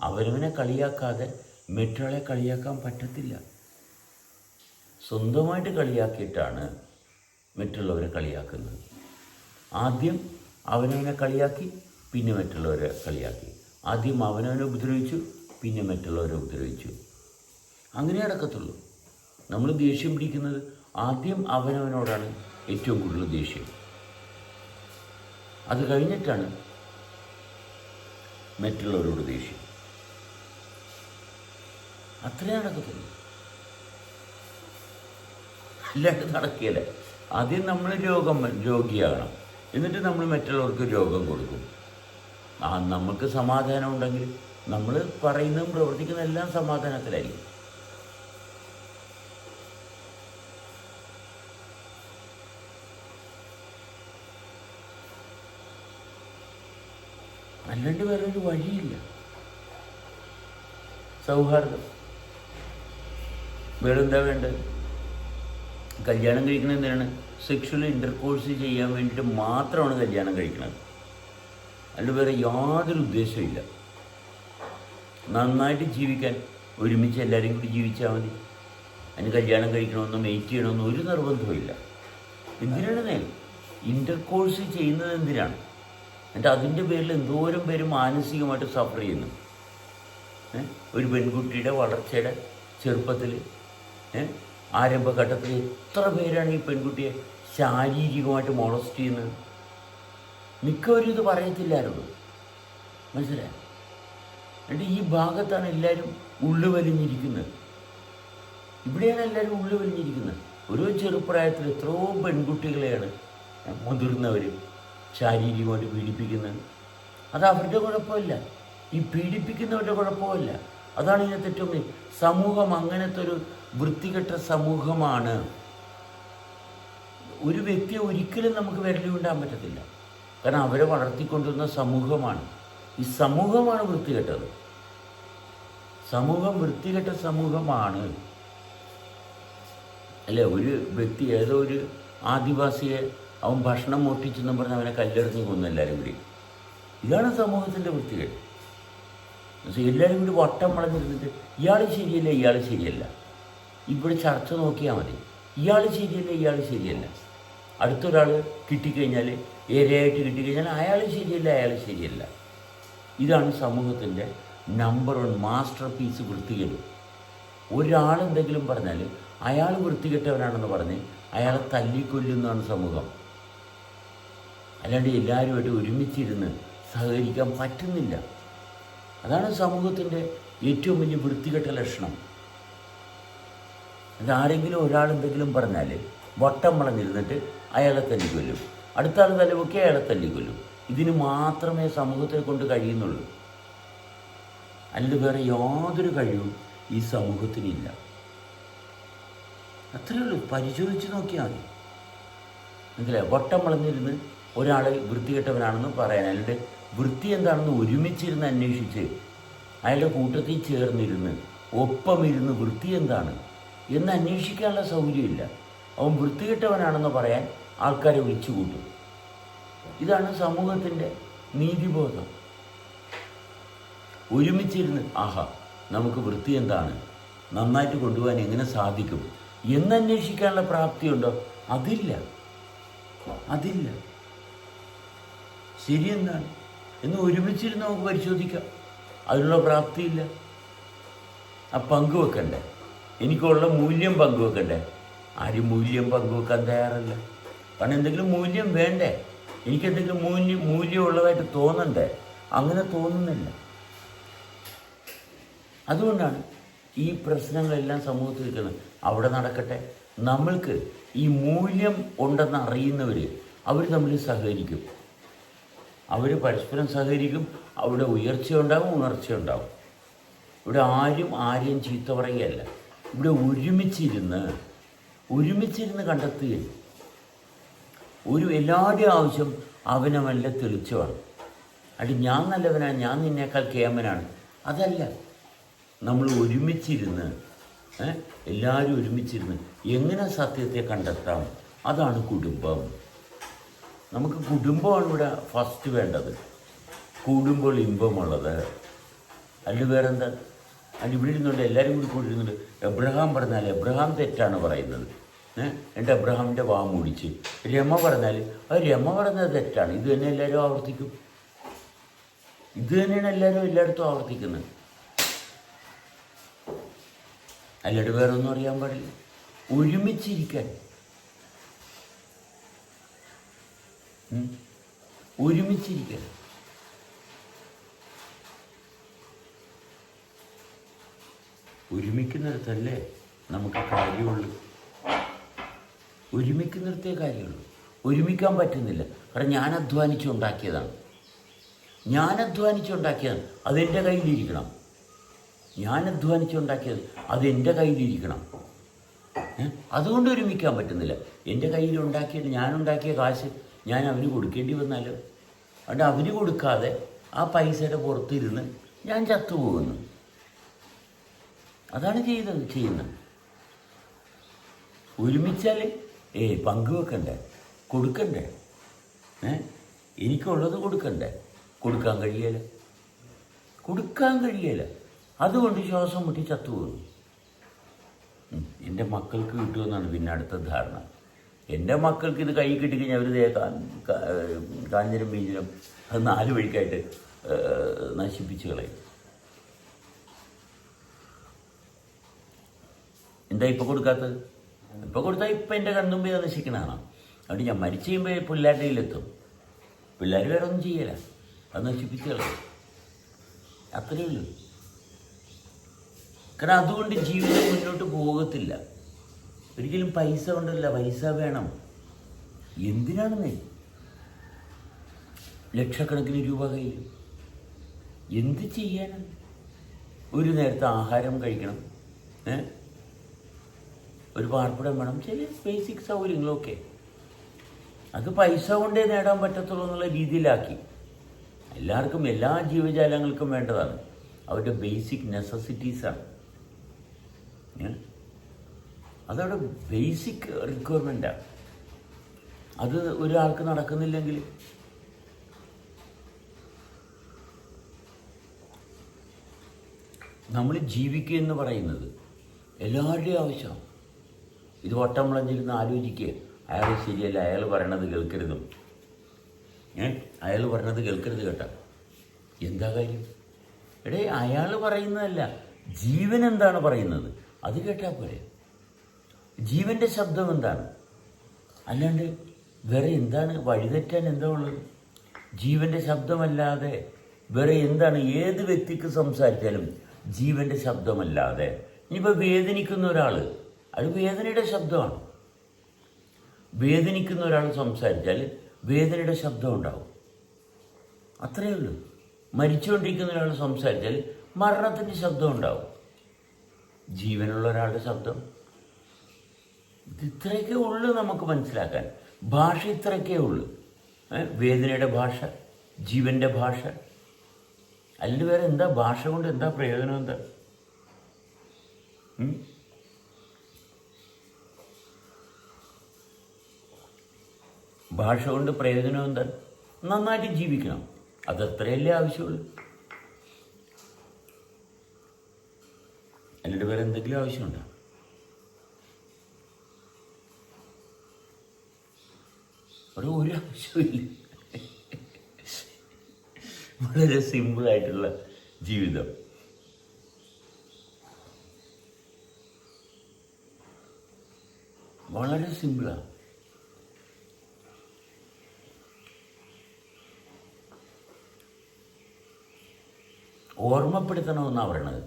അവനവനെ കളിയാക്കാതെ മറ്റൊരാളെ കളിയാക്കാൻ പറ്റത്തില്ല. സ്വന്തമായിട്ട് കളിയാക്കിയിട്ടാണ് മറ്റുള്ളവരെ കളിയാക്കുന്നത്. ആദ്യം അവനവനെ കളിയാക്കി, പിന്നെ മറ്റുള്ളവരെ കളിയാക്കി. ആദ്യം അവനവനെ ഉപദ്രവിച്ചു, പിന്നെ മറ്റുള്ളവരെ ഉപദ്രവിച്ചു. അങ്ങനെ നടക്കത്തുള്ളൂ. നമ്മൾ ദേഷ്യം പിടിക്കുന്നത് ആദ്യം അവനവനോടാണ് ഏറ്റവും കൂടുതൽ ദേഷ്യം. അത് കഴിഞ്ഞിട്ടാണ് മറ്റുള്ളവരോട് ദേഷ്യം. അത്രേ നടക്കത്തുള്ളൂ. അല്ലാണ്ട് നടക്കില്ല. ആദ്യം നമ്മൾ രോഗിയാകണം, എന്നിട്ട് നമ്മൾ മറ്റുള്ളവർക്ക് രോഗം കൊടുക്കും. നമുക്ക് സമാധാനം ഉണ്ടെങ്കിൽ നമ്മൾ പറയുന്നതും പ്രവർത്തിക്കുന്നതും എല്ലാം സമാധാനത്തിലായിരിക്കും. അല്ലാണ്ട് വേറൊരു വഴിയില്ല. സൗഹാർദ്ദം. വേറെന്താ വേണ്ടത്? കല്യാണം കഴിക്കുന്നത് എന്തിനാണ്? സെക്ഷൽ ഇൻ്റർകോഴ്സ് ചെയ്യാൻ വേണ്ടിയിട്ട് മാത്രമാണ് കല്യാണം കഴിക്കുന്നത്. അല്ല വേറെ യാതൊരു ഉദ്ദേശമില്ല. നന്നായിട്ട് ജീവിക്കാൻ ഒരുമിച്ച് എല്ലാവരും കൂടി ജീവിച്ചാൽ മതി. അതിന് കല്യാണം കഴിക്കണമെന്നും വെയിറ്റ് ചെയ്യണമെന്നും ഒരു നിർബന്ധമില്ല. എന്തിനാണ് നേരം ഇൻ്റർകോഴ്സ് ചെയ്യുന്നത്? എന്തിനാണ്? എന്നിട്ട് അതിൻ്റെ പേരിൽ എന്തോരം പേര് മാനസികമായിട്ട് സഫർ ചെയ്യുന്നു. ഒരു പെൺകുട്ടിയുടെ വളർച്ചയുടെ ചെറുപ്പത്തിൽ ആരംഭഘട്ടത്തിൽ എത്ര പേരാണ് ഈ പെൺകുട്ടിയെ ശാരീരികമായിട്ട് മോളസ്റ്റ് ചെയ്യുന്നത്? മിക്കവരും ഇത് പറയത്തില്ലായിരുന്നു. മനസ്സിലായി? എന്നിട്ട് ഈ ഭാഗത്താണ് എല്ലാവരും ഉള്ളുവലിഞ്ഞിരിക്കുന്നത്. ഇവിടെയാണ് എല്ലാവരും ഉള്ളുവലിഞ്ഞിരിക്കുന്നത്. ഓരോ ചെറുപ്രായത്തിൽ എത്രയോ പെൺകുട്ടികളെയാണ് മുതിർന്നവർ ശാരീരികമായിട്ട് പീഡിപ്പിക്കുന്നത്. അത് അവരുടെ കുഴപ്പമില്ല, ഈ പീഡിപ്പിക്കുന്നവരുടെ കുഴപ്പമില്ല. അതാണ് ഇതിനകത്ത് ഏറ്റവും വലിയ സമൂഹം. അങ്ങനത്തെ ഒരു വൃത്തികെട്ട സമൂഹമാണ്. ഒരു വ്യക്തിയെ ഒരിക്കലും നമുക്ക് വിരലുകൊണ്ടാൻ പറ്റത്തില്ല. കാരണം അവരെ വളർത്തിക്കൊണ്ടുവന്ന സമൂഹമാണ്. ഈ സമൂഹമാണ് വൃത്തികെട്ടത്. സമൂഹം വൃത്തികെട്ട സമൂഹമാണ്. അല്ലേ? ഒരു വ്യക്തി ഏതോ ഒരു ആദിവാസിയെ അവൻ ഭക്ഷണം മോഷ്ടിച്ചെന്നും പറഞ്ഞ് അവനെ കല്ലെറിഞ്ഞ് കൊന്നു എല്ലാവരും കൂടി. ഇതാണ് സമൂഹത്തിൻ്റെ വൃത്തികേട്. എല്ലാവരും കൂടി വട്ടം വളഞ്ഞിരുന്നിട്ട് ഇയാൾ ശരിയല്ല, ഇയാൾ ശരിയല്ല. ഇവിടെ ചർച്ച നോക്കിയാൽ മതി. ഇയാൾ ശരിയല്ല, ഇയാൾ ശരിയല്ല. അടുത്തൊരാൾ കിട്ടിക്കഴിഞ്ഞാൽ, ഏരയായിട്ട് കിട്ടിക്കഴിഞ്ഞാൽ അയാൾ ശരിയല്ല, അയാൾ ശരിയല്ല. ഇതാണ് സമൂഹത്തിൻ്റെ നമ്പർ 1 മാസ്റ്റർ പീസ് വൃത്തികേട്. ഒരാളെന്തെങ്കിലും പറഞ്ഞാൽ അയാൾ വൃത്തികെട്ടവനാണെന്ന് പറഞ്ഞ് അയാളെ തല്ലിക്കൊല്ലുന്നതാണ് സമൂഹം. അല്ലാണ്ട് എല്ലാവരുമായിട്ട് ഒരുമിച്ചിരുന്ന് സഹകരിക്കാൻ പറ്റുന്നില്ല. അതാണ് സമൂഹത്തിൻ്റെ ഏറ്റവും വലിയ വൃത്തികെട്ട ലക്ഷണം. അതാരെങ്കിലും ഒരാളെന്തെങ്കിലും പറഞ്ഞാൽ വട്ടം വളഞ്ഞിരുന്നിട്ട് അയാളെ തല്ലിക്കൊല്ലും, അടുത്ത ആൾ തലവൊക്കെ അയാളെ തല്ലിക്കൊല്ലും. ഇതിന് മാത്രമേ സമൂഹത്തെ കൊണ്ട് കഴിയുന്നുള്ളൂ. അല്ലാണ്ട് വേറെ യാതൊരു കഴിവും ഈ സമൂഹത്തിനില്ല. അത്രയേ ഉള്ളൂ. പരിശോധിച്ച് നോക്കിയാൽ മതി. മനസ്സിലായി? വട്ടം വളഞ്ഞിരുന്ന് ഒരാളെ വൃത്തികെട്ടവനാണെന്ന് പറയാൻ, അയാളുടെ വൃത്തി എന്താണെന്ന് ഒരുമിച്ചിരുന്ന് അന്വേഷിച്ച് അയാളുടെ കൂട്ടത്തിൽ ചേർന്നിരുന്ന് ഒപ്പമിരുന്ന് വൃത്തി എന്താണ് എന്ന് അന്വേഷിക്കാനുള്ള സൗകര്യമില്ല. അവൻ വൃത്തികെട്ടവനാണെന്ന് പറയാൻ ആൾക്കാരെ വിളിച്ചു കൂട്ടും. ഇതാണ് സമൂഹത്തിൻ്റെ നീതിബോധം. ഒരുമിച്ചിരുന്ന് ആഹാ നമുക്ക് വൃത്തി എന്താണ്, നന്നായിട്ട് കൊണ്ടുപോകാൻ എങ്ങനെ സാധിക്കും എന്നന്വേഷിക്കാനുള്ള പ്രാപ്തിയുണ്ടോ? അതില്ല. ശരിയെന്താണ് എന്ന് ഒരുമിച്ചിരുന്ന് നമുക്ക് പരിശോധിക്കാം. അതിനുള്ള പ്രാപ്തിയില്ല. ആ പങ്കുവെക്കണ്ടേ? എനിക്കുള്ള മൂല്യം പങ്കുവെക്കണ്ടേ? ആരും മൂല്യം പങ്കുവെക്കാൻ തയ്യാറല്ല. കാരണം എന്തെങ്കിലും മൂല്യം വേണ്ടേ? എനിക്കെന്തെങ്കിലും മൂല്യമുള്ളതായിട്ട് തോന്നണ്ടേ? അങ്ങനെ തോന്നുന്നില്ല. അതുകൊണ്ടാണ് ഈ പ്രശ്നങ്ങളെല്ലാം സമൂഹത്തിൽ നിൽക്കുന്നത്. അവിടെ നടക്കട്ടെ. നമ്മൾക്ക് ഈ മൂല്യം ഉണ്ടെന്ന് അറിയുന്നവർ അവർ തമ്മിൽ സഹകരിക്കും. അവർ പരസ്പരം സഹകരിക്കും. അവിടെ ഉയർച്ചയുണ്ടാകും, ഉണർച്ചയുണ്ടാകും. ഇവിടെ ആരെയും ചീത്ത പറയുകയല്ല. ഇവിടെ ഒരുമിച്ചിരുന്ന് കണ്ടെത്തുകയും എല്ലാവരുടെയും ആവശ്യം അവനവല്ല തെളിച്ചമാണ്. അടി ഞാൻ നല്ലവനാണ്, ഞാൻ നിന്നേക്കാൾ കേമനാണ്, അതല്ല. നമ്മൾ ഒരുമിച്ചിരുന്ന് എല്ലാവരും ഒരുമിച്ചിരുന്ന് എങ്ങനെ സത്യത്തെ കണ്ടെത്താം, അതാണ് കുടുംബം. നമുക്ക് കുടുംബമാണ് ഇവിടെ ഫസ്റ്റ് വേണ്ടത്. കൂടുമ്പോൾ ഇമ്പമുള്ളത്. അല്ല വേറെന്താ? അല്ല ഇവിടെ ഇരുന്നുണ്ട് എല്ലാവരും കൂടി കൂടിയിരുന്നുണ്ട്. എബ്രഹാം പറഞ്ഞാൽ എബ്രഹാം തെറ്റാണ് പറയുന്നത്. എൻ്റെ എബ്രഹാമിൻ്റെ വാ മൂടിച്ച്. രമ പറഞ്ഞാൽ രമ പറഞ്ഞത് തെറ്റാണ്. ഇത് തന്നെ എല്ലാവരും ആവർത്തിക്കും. ഇത് തന്നെയാണ് എല്ലായിടത്തും ആവർത്തിക്കുന്നത്. അല്ലാണ്ട് വേറെ ഒന്നും അറിയാൻ പാടില്ല. ഒരുമിച്ചിരിക്കാൻ, ഒരുമിക്കുന്നിടത്തല്ലേ നമുക്ക് കാര്യമുള്ളൂ. ഒരുമിക്കുന്നിടത്തേ കാര്യമുള്ളൂ. ഒരുമിക്കാൻ പറ്റുന്നില്ല. കാരണം ഞാൻ അധ്വാനിച്ചുണ്ടാക്കിയതാണ്. അതെൻ്റെ കയ്യിലിരിക്കണം. ഞാൻ അധ്വാനിച്ചുണ്ടാക്കിയത് അതെൻ്റെ കയ്യിലിരിക്കണം. അതുകൊണ്ട് ഒരുമിക്കാൻ പറ്റുന്നില്ല. എൻ്റെ കയ്യിലുണ്ടാക്കിയത്, ഞാനുണ്ടാക്കിയ കാശ് ഞാൻ അവന് കൊടുക്കേണ്ടി വന്നാലോ? അതുകൊണ്ട് അവന് കൊടുക്കാതെ ആ പൈസയുടെ പുറത്തിരുന്ന് ഞാൻ ചത്തുപോകുന്നു. അതാണ് ചെയ്യുന്നത്. ഒരുമിച്ചാൽ പങ്കുവെക്കണ്ടേ, കൊടുക്കണ്ടേ? എനിക്കുള്ളത് കൊടുക്കണ്ടേ? കൊടുക്കാൻ കഴിയല. അതുകൊണ്ട് ശ്വാസം മുട്ടി ചത്തുപോകുന്നു. എൻ്റെ മക്കൾക്ക് കിട്ടുമെന്നാണ് പിന്നെ അടുത്ത ധാരണ. എൻ്റെ മക്കൾക്ക് ഇത് കൈ കിട്ടിക്കഴിഞ്ഞാൽ അവർ കാഞ്ഞിരം ബീജിലും അത് 4 വഴിക്കായിട്ട് നശിപ്പിച്ച് കളയും. എന്താ ഇപ്പോൾ കൊടുക്കാത്തത്? ഇപ്പോൾ കൊടുത്താൽ ഇപ്പം എൻ്റെ കൺമുമ്പിൽ നശിക്കണതാണ്. അതുകൊണ്ട് ഞാൻ മരിച്ചു കഴിയുമ്പോൾ പിള്ളേരുടെ കയ്യിലെത്തും. പിള്ളേർ വേറെ ഒന്നും ചെയ്യല, അത് നശിപ്പിച്ച് കളയും. അത്രയേ ഉള്ളൂ. കാരണം അതുകൊണ്ട് ജീവിതം മുന്നോട്ട് പോകത്തില്ല. ഒരിക്കലും പൈസ കൊണ്ടല്ല, പൈസ വേണം. എന്തിനാണെന്നേ? ലക്ഷക്കണക്കിന് രൂപ കയ്യിൽ എന്ത് ചെയ്യാനാണ്? ഒരു നേരത്തെ ആഹാരം കഴിക്കണം, ഒരു പാർപ്പിടം വേണം, ചില ബേസിക് സൗകര്യങ്ങളൊക്കെ അത് പൈസ കൊണ്ടേ നേടാൻ പറ്റത്തുള്ളൂ എന്നുള്ള രീതിയിലാക്കി. എല്ലാവർക്കും, എല്ലാ ജീവജാലങ്ങൾക്കും വേണ്ടതാണ്, അവരുടെ ബേസിക് നെസസിറ്റീസാണ്. അതവിടെ ബേസിക് റിക്വയർമെൻറ്റാണ്. അത് ഒരാൾക്ക് നടക്കുന്നില്ലെങ്കിൽ നമ്മൾ ജീവിക്കുക എന്ന് പറയുന്നത് എല്ലാവരുടെയും ആവശ്യമാണ്. ഇത് വട്ടം വിളഞ്ഞിരുന്ന് ആലോചിക്കുക, അയാൾ ശരിയല്ല, അയാൾ പറയണത് കേൾക്കരുതും, അയാൾ പറയണത് കേൾക്കരുത് കേട്ടോ. എന്താ കാര്യം? എടേ, അയാൾ പറയുന്നതല്ല, ജീവൻ എന്താണ് പറയുന്നത് അത് കേട്ടാൽ പോരെ. ജീവൻ്റെ ശബ്ദം എന്താണ്? അല്ലാണ്ട് വേറെ എന്താണ്? വഴിതെറ്റാൻ എന്താ ഉള്ളത്? ജീവൻ്റെ ശബ്ദമല്ലാതെ വേറെ എന്താണ്? ഏത് വ്യക്തിക്ക് സംസാരിച്ചാലും ജീവൻ്റെ ശബ്ദമല്ലാതെ. ഇനിയിപ്പോൾ വേദനിക്കുന്ന ഒരാൾ, അത് വേദനയുടെ ശബ്ദമാണ്. വേദനിക്കുന്ന ഒരാൾ സംസാരിച്ചാൽ വേദനയുടെ ശബ്ദം ഉണ്ടാവും, അത്രയേ ഉള്ളൂ. മരിച്ചുകൊണ്ടിരിക്കുന്ന ഒരാൾ സംസാരിച്ചാൽ മരണത്തിൻ്റെ ശബ്ദം ഉണ്ടാവും. ജീവനുള്ള ഒരാളുടെ ശബ്ദം ഇത്രയൊക്കെ ഉള്ളൂ നമുക്ക് മനസ്സിലാക്കാൻ. ഭാഷ ഇത്രയൊക്കെ ഉള്ളൂ. വേദനയുടെ ഭാഷ, ജീവൻ്റെ ഭാഷ. അതിൽ വേറെ എന്താ? ഭാഷ കൊണ്ട് എന്താ പ്രയോജനം? എന്താ? ഭാഷ കൊണ്ട് പ്രയോജനം എന്താ? നന്നായിട്ട് ജീവിക്കണം, അതത്രയല്ലേ ആവശ്യമുള്ളൂ. അല്ലാണ്ട് വേറെ എന്തെങ്കിലും ആവശ്യമുണ്ടോ? ഒരു ആവശ്യമില്ല. വളരെ സിമ്പിളായിട്ടുള്ള ജീവിതം. വളരെ സിമ്പിളാണ്. ഓർമ്മപ്പെടുത്തണമെന്നാണ് പറയണത്.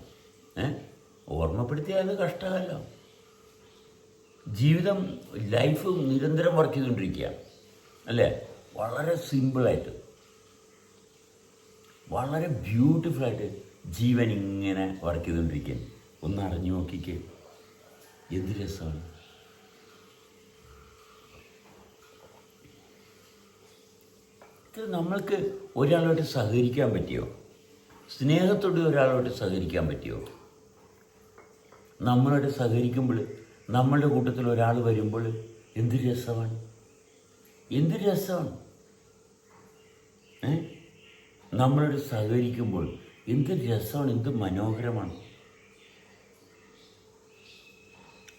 ഓർമ്മപ്പെടുത്തിയാൽ കഷ്ടകാലം. ജീവിതം, ലൈഫ് നിരന്തരം വർക്ക് ചെയ്തുകൊണ്ടിരിക്കുക അല്ലേ? വളരെ സിമ്പിളായിട്ട്, വളരെ ബ്യൂട്ടിഫുള്ളായിട്ട് ജീവൻ ഇങ്ങനെ വർക്ക് ചെയ്തുകൊണ്ടിരിക്കുക. ഒന്ന് അറിഞ്ഞു നോക്കിക്കേ, എന്ത് രസമാണ്. ഇത് നമ്മൾക്ക് ഒരാളോട്ട് സഹകരിക്കാൻ പറ്റിയോ? സ്നേഹത്തോടെ ഒരാളോട്ട് സഹകരിക്കാൻ പറ്റിയോ? നമ്മളോട് സഹകരിക്കുമ്പോൾ, നമ്മളുടെ കൂട്ടത്തിൽ ഒരാൾ വരുമ്പോൾ എന്ത് രസമാണ്, എന്ത് രസമാണ്. നമ്മളോട് സഹകരിക്കുമ്പോൾ എന്ത് രസമാണ്, എന്ത് മനോഹരമാണ്.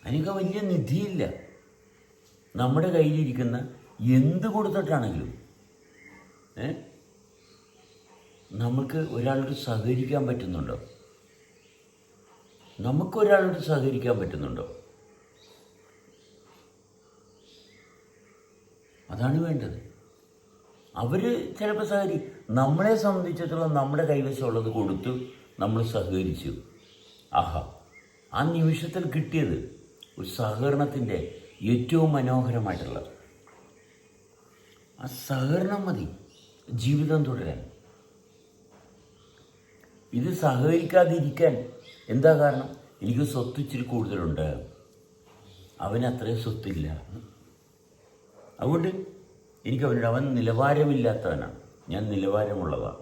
അതിനൊക്കെ വലിയ നിധിയില്ല. നമ്മുടെ കയ്യിലിരിക്കുന്ന എന്ത് കൊടുത്തിട്ടാണെങ്കിലും നമുക്ക് ഒരാളോട് സഹകരിക്കാൻ പറ്റുന്നുണ്ടോ? നമുക്കൊരാളോട് സഹകരിക്കാൻ പറ്റുന്നുണ്ടോ? അതാണ് വേണ്ടത്. അവർ ചിലപ്പോൾ നമ്മളെ സംബന്ധിച്ചിടത്തോളം നമ്മുടെ കൈവശമുള്ളത് കൊടുത്തു, നമ്മൾ സഹകരിച്ചു. ആഹാ, ആ നിമിഷത്തിൽ കിട്ടിയത് ഒരു സഹകരണത്തിൻ്റെ ഏറ്റവും മനോഹരമായിട്ടുള്ള ആ സഹകരണം മതി ജീവിതം തുടരാൻ. ഇത് സഹകരിക്കാതിരിക്കാൻ എന്താ കാരണം? എനിക്ക് സ്വത്ത് ഇച്ചിരി കൂടുതലുണ്ട്, അവന് അത്രയും സ്വത്തില്ല, അതുകൊണ്ട് എനിക്ക് അവൻ നിലവാരമില്ലാത്തവനാണ്, ഞാൻ നിലവാരമുള്ളതാണ്.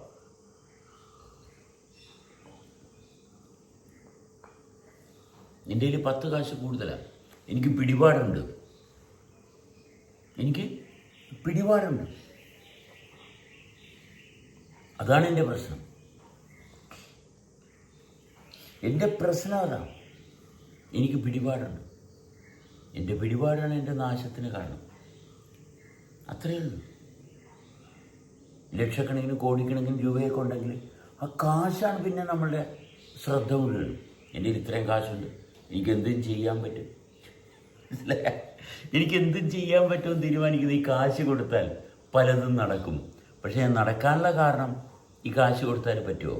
എൻ്റെ കയ്യിൽ 10 കാശ് കൂടുതലാണ്, എനിക്ക് പിടിപാടുണ്ട്, എനിക്ക് പിടിപാടുണ്ട്. അതാണ് എൻ്റെ പ്രശ്നം. എൻ്റെ പ്രശ്നം അതാണ്. എനിക്ക് പിടിപാടുണ്ട്. എൻ്റെ പിടിപാടാണ് എൻ്റെ നാശത്തിന് കാരണം. അത്രയേ ഉള്ളൂ. ലക്ഷക്കണക്കിന് കോടിക്കണക്കിന് രൂപയൊക്കെ ഉണ്ടെങ്കിൽ ആ കാശാണ് പിന്നെ നമ്മളുടെ ശ്രദ്ധ മുഴുവൻ. എൻ്റെ ഇത്രയും കാശുണ്ട്, എനിക്കെന്തും ചെയ്യാൻ പറ്റും, എനിക്കെന്തും ചെയ്യാൻ പറ്റുമെന്ന് തീരുമാനിക്കുന്നത് ഈ കാശ് കൊടുത്താൽ പലതും നടക്കും. പക്ഷേ ഞാൻ നടക്കാനുള്ള കാരണം ഈ കാശ് കൊടുത്താൽ പറ്റുമോ?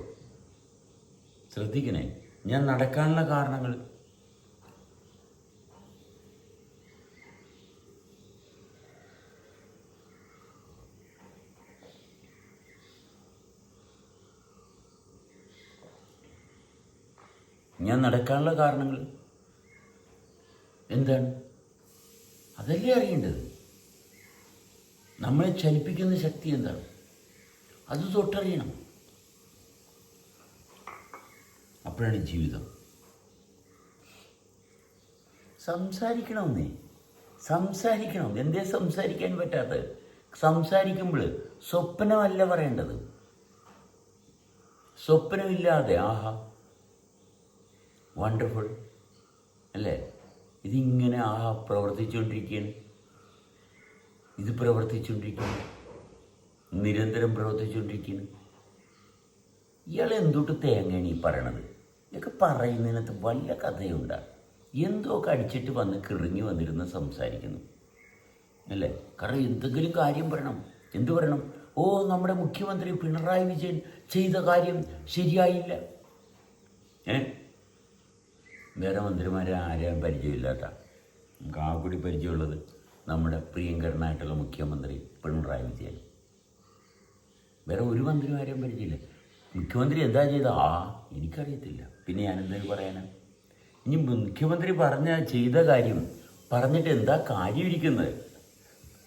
ശ്രദ്ധിക്കണേ, ഞാൻ നടക്കാനുള്ള കാരണങ്ങൾ എന്താണ്? അതല്ലേ അറിയേണ്ടത്. നമ്മളെ ചലിപ്പിക്കുന്ന ശക്തി എന്താണ്? അത് തൊട്ടറിയണം. അപ്പോഴാണ് ജീവിതം. സംസാരിക്കണമെന്നേ, സംസാരിക്കണം. എന്തേ സംസാരിക്കാൻ പറ്റാത്തത്? സംസാരിക്കുമ്പോൾ സ്വപ്നമല്ല പറയേണ്ടത്. സ്വപ്നമില്ലാതെ ആഹാ വണ്ടർഫുൾ അല്ലേ, ഇതിങ്ങനെ ആഹാ പ്രവർത്തിച്ചുകൊണ്ടിരിക്കുകയാണ്, ഇത് പ്രവർത്തിച്ചുകൊണ്ടിരിക്കുകയാണ്, നിരന്തരം പ്രവർത്തിച്ചുകൊണ്ടിരിക്കുകയാണ്. ഇയാൾ എന്തുട്ട് തേങ്ങയാണ് ഈ പറയണത്? ഇതൊക്കെ പറയുന്നതിനകത്ത് വല്ല കഥയുണ്ടാകും. എന്തൊക്കെ അടിച്ചിട്ട് വന്ന് കിറങ്ങി വന്നിരുന്ന് സംസാരിക്കുന്നു അല്ലേ? കാരണം എന്തെങ്കിലും കാര്യം പറയണം. എന്തു പറയണം? ഓ, നമ്മുടെ മുഖ്യമന്ത്രി പിണറായി വിജയൻ ചെയ്ത കാര്യം ശരിയായില്ല. വേറെ മന്ത്രിമാരെ ആരെയും പരിചയമില്ലാത്ത, നമുക്ക് ആ കൂടി പരിചയമുള്ളത് നമ്മുടെ പ്രിയങ്കരനായിട്ടുള്ള മുഖ്യമന്ത്രി പിണറായി വിജയൻ. വേറെ ഒരു മന്ത്രിമാരെയും പരിചയമില്ല. മുഖ്യമന്ത്രി എന്താ ചെയ്ത? എനിക്കറിയത്തില്ല. പിന്നെ ഞാനെന്തായാലും പറയാനാ? ഇനി മുഖ്യമന്ത്രി ചെയ്ത കാര്യം പറഞ്ഞിട്ട് എന്താ കാര്യം ഇരിക്കുന്നത്?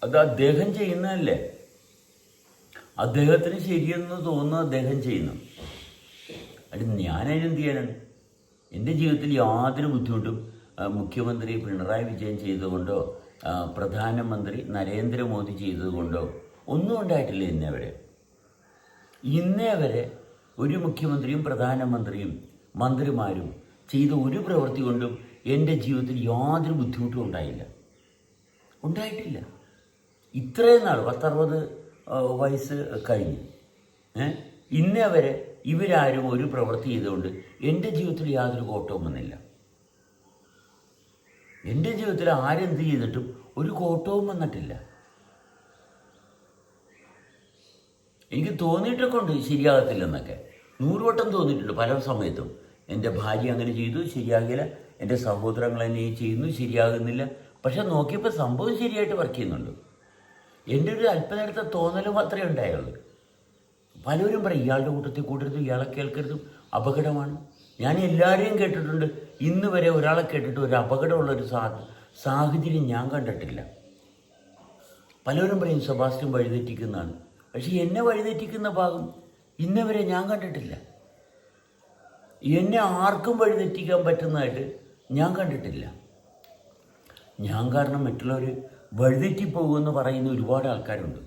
അത് അദ്ദേഹം ചെയ്യുന്നതല്ലേ. അദ്ദേഹത്തിന് ശരിയെന്ന് തോന്നുന്നു അദ്ദേഹം ചെയ്യുന്നു. അത് ഞാനതിനെന്ത് ചെയ്യാനാണ്? എൻ്റെ ജീവിതത്തിൽ യാതൊരു ബുദ്ധിമുട്ടും മുഖ്യമന്ത്രി പിണറായി വിജയൻ ചെയ്തുകൊണ്ടോ പ്രധാനമന്ത്രി നരേന്ദ്രമോദി ചെയ്തതുകൊണ്ടോ ഒന്നും ഉണ്ടായിട്ടില്ല. ഇന്നേ വരെ ഒരു മുഖ്യമന്ത്രിയും പ്രധാനമന്ത്രിയും മന്ത്രിമാരും ചെയ്ത ഒരു പ്രവൃത്തി കൊണ്ടും എൻ്റെ ജീവിതത്തിൽ യാതൊരു ബുദ്ധിമുട്ടും ഉണ്ടായിട്ടില്ല. ഇത്രയും നാൾ 10-60 വയസ്സ് കഴിഞ്ഞു ഇന്നേ വരെ ഇവരാരും ഒരു പ്രവൃത്തി ചെയ്തുകൊണ്ട് എൻ്റെ ജീവിതത്തിൽ യാതൊരു കോട്ടവും വന്നില്ല. എൻ്റെ ജീവിതത്തിൽ ആരെന്ത് ചെയ്തിട്ടും ഒരു കോട്ടവും വന്നിട്ടില്ല. എനിക്ക് തോന്നിയിട്ടൊക്കെ ഉണ്ട് ശരിയാകത്തില്ലെന്നൊക്കെ. 100 വട്ടം തോന്നിയിട്ടുണ്ട് പല സമയത്തും. എൻ്റെ ഭാര്യ അങ്ങനെ ചെയ്തു, ശരിയാകില്ല. എൻ്റെ സഹോദരങ്ങൾ എന്നെ ചെയ്യുന്നു, ശരിയാകുന്നില്ല. പക്ഷെ നോക്കിയപ്പോൾ സംഭവം ശരിയായിട്ട് വർക്ക് ചെയ്യുന്നുണ്ട്. എൻ്റെ ഒരു അല്പനേരത്തെ തോന്നൽ മാത്രമേ ഉണ്ടായുള്ളൂ. പലരും പറയും ഇയാളുടെ കൂട്ടത്തിൽ കൂട്ടരുത്, ഇയാളെ കേൾക്കരുതും, അപകടമാണ്. ഞാൻ എല്ലാവരെയും കേട്ടിട്ടുണ്ട്. ഇന്ന് വരെ ഒരാളെ കേട്ടിട്ട് ഒരു അപകടമുള്ളൊരു സാഹചര്യം ഞാൻ കണ്ടിട്ടില്ല. പലരും പറയും സെബാസ്റ്റ്യൻ വഴിതെറ്റിക്കുന്നതാണ്. പക്ഷെ എന്നെ വഴിതെറ്റിക്കുന്ന ഭാഗം ഇന്നവരെ ഞാൻ കണ്ടിട്ടില്ല. എന്നെ ആർക്കും വഴിതെറ്റിക്കാൻ പറ്റുന്നതായിട്ട് ഞാൻ കണ്ടിട്ടില്ല. ഞാൻ കാരണം മറ്റുള്ളവർ വഴിതെറ്റിപ്പോകുമെന്ന് പറയുന്ന ഒരുപാട് ആൾക്കാരുണ്ട്.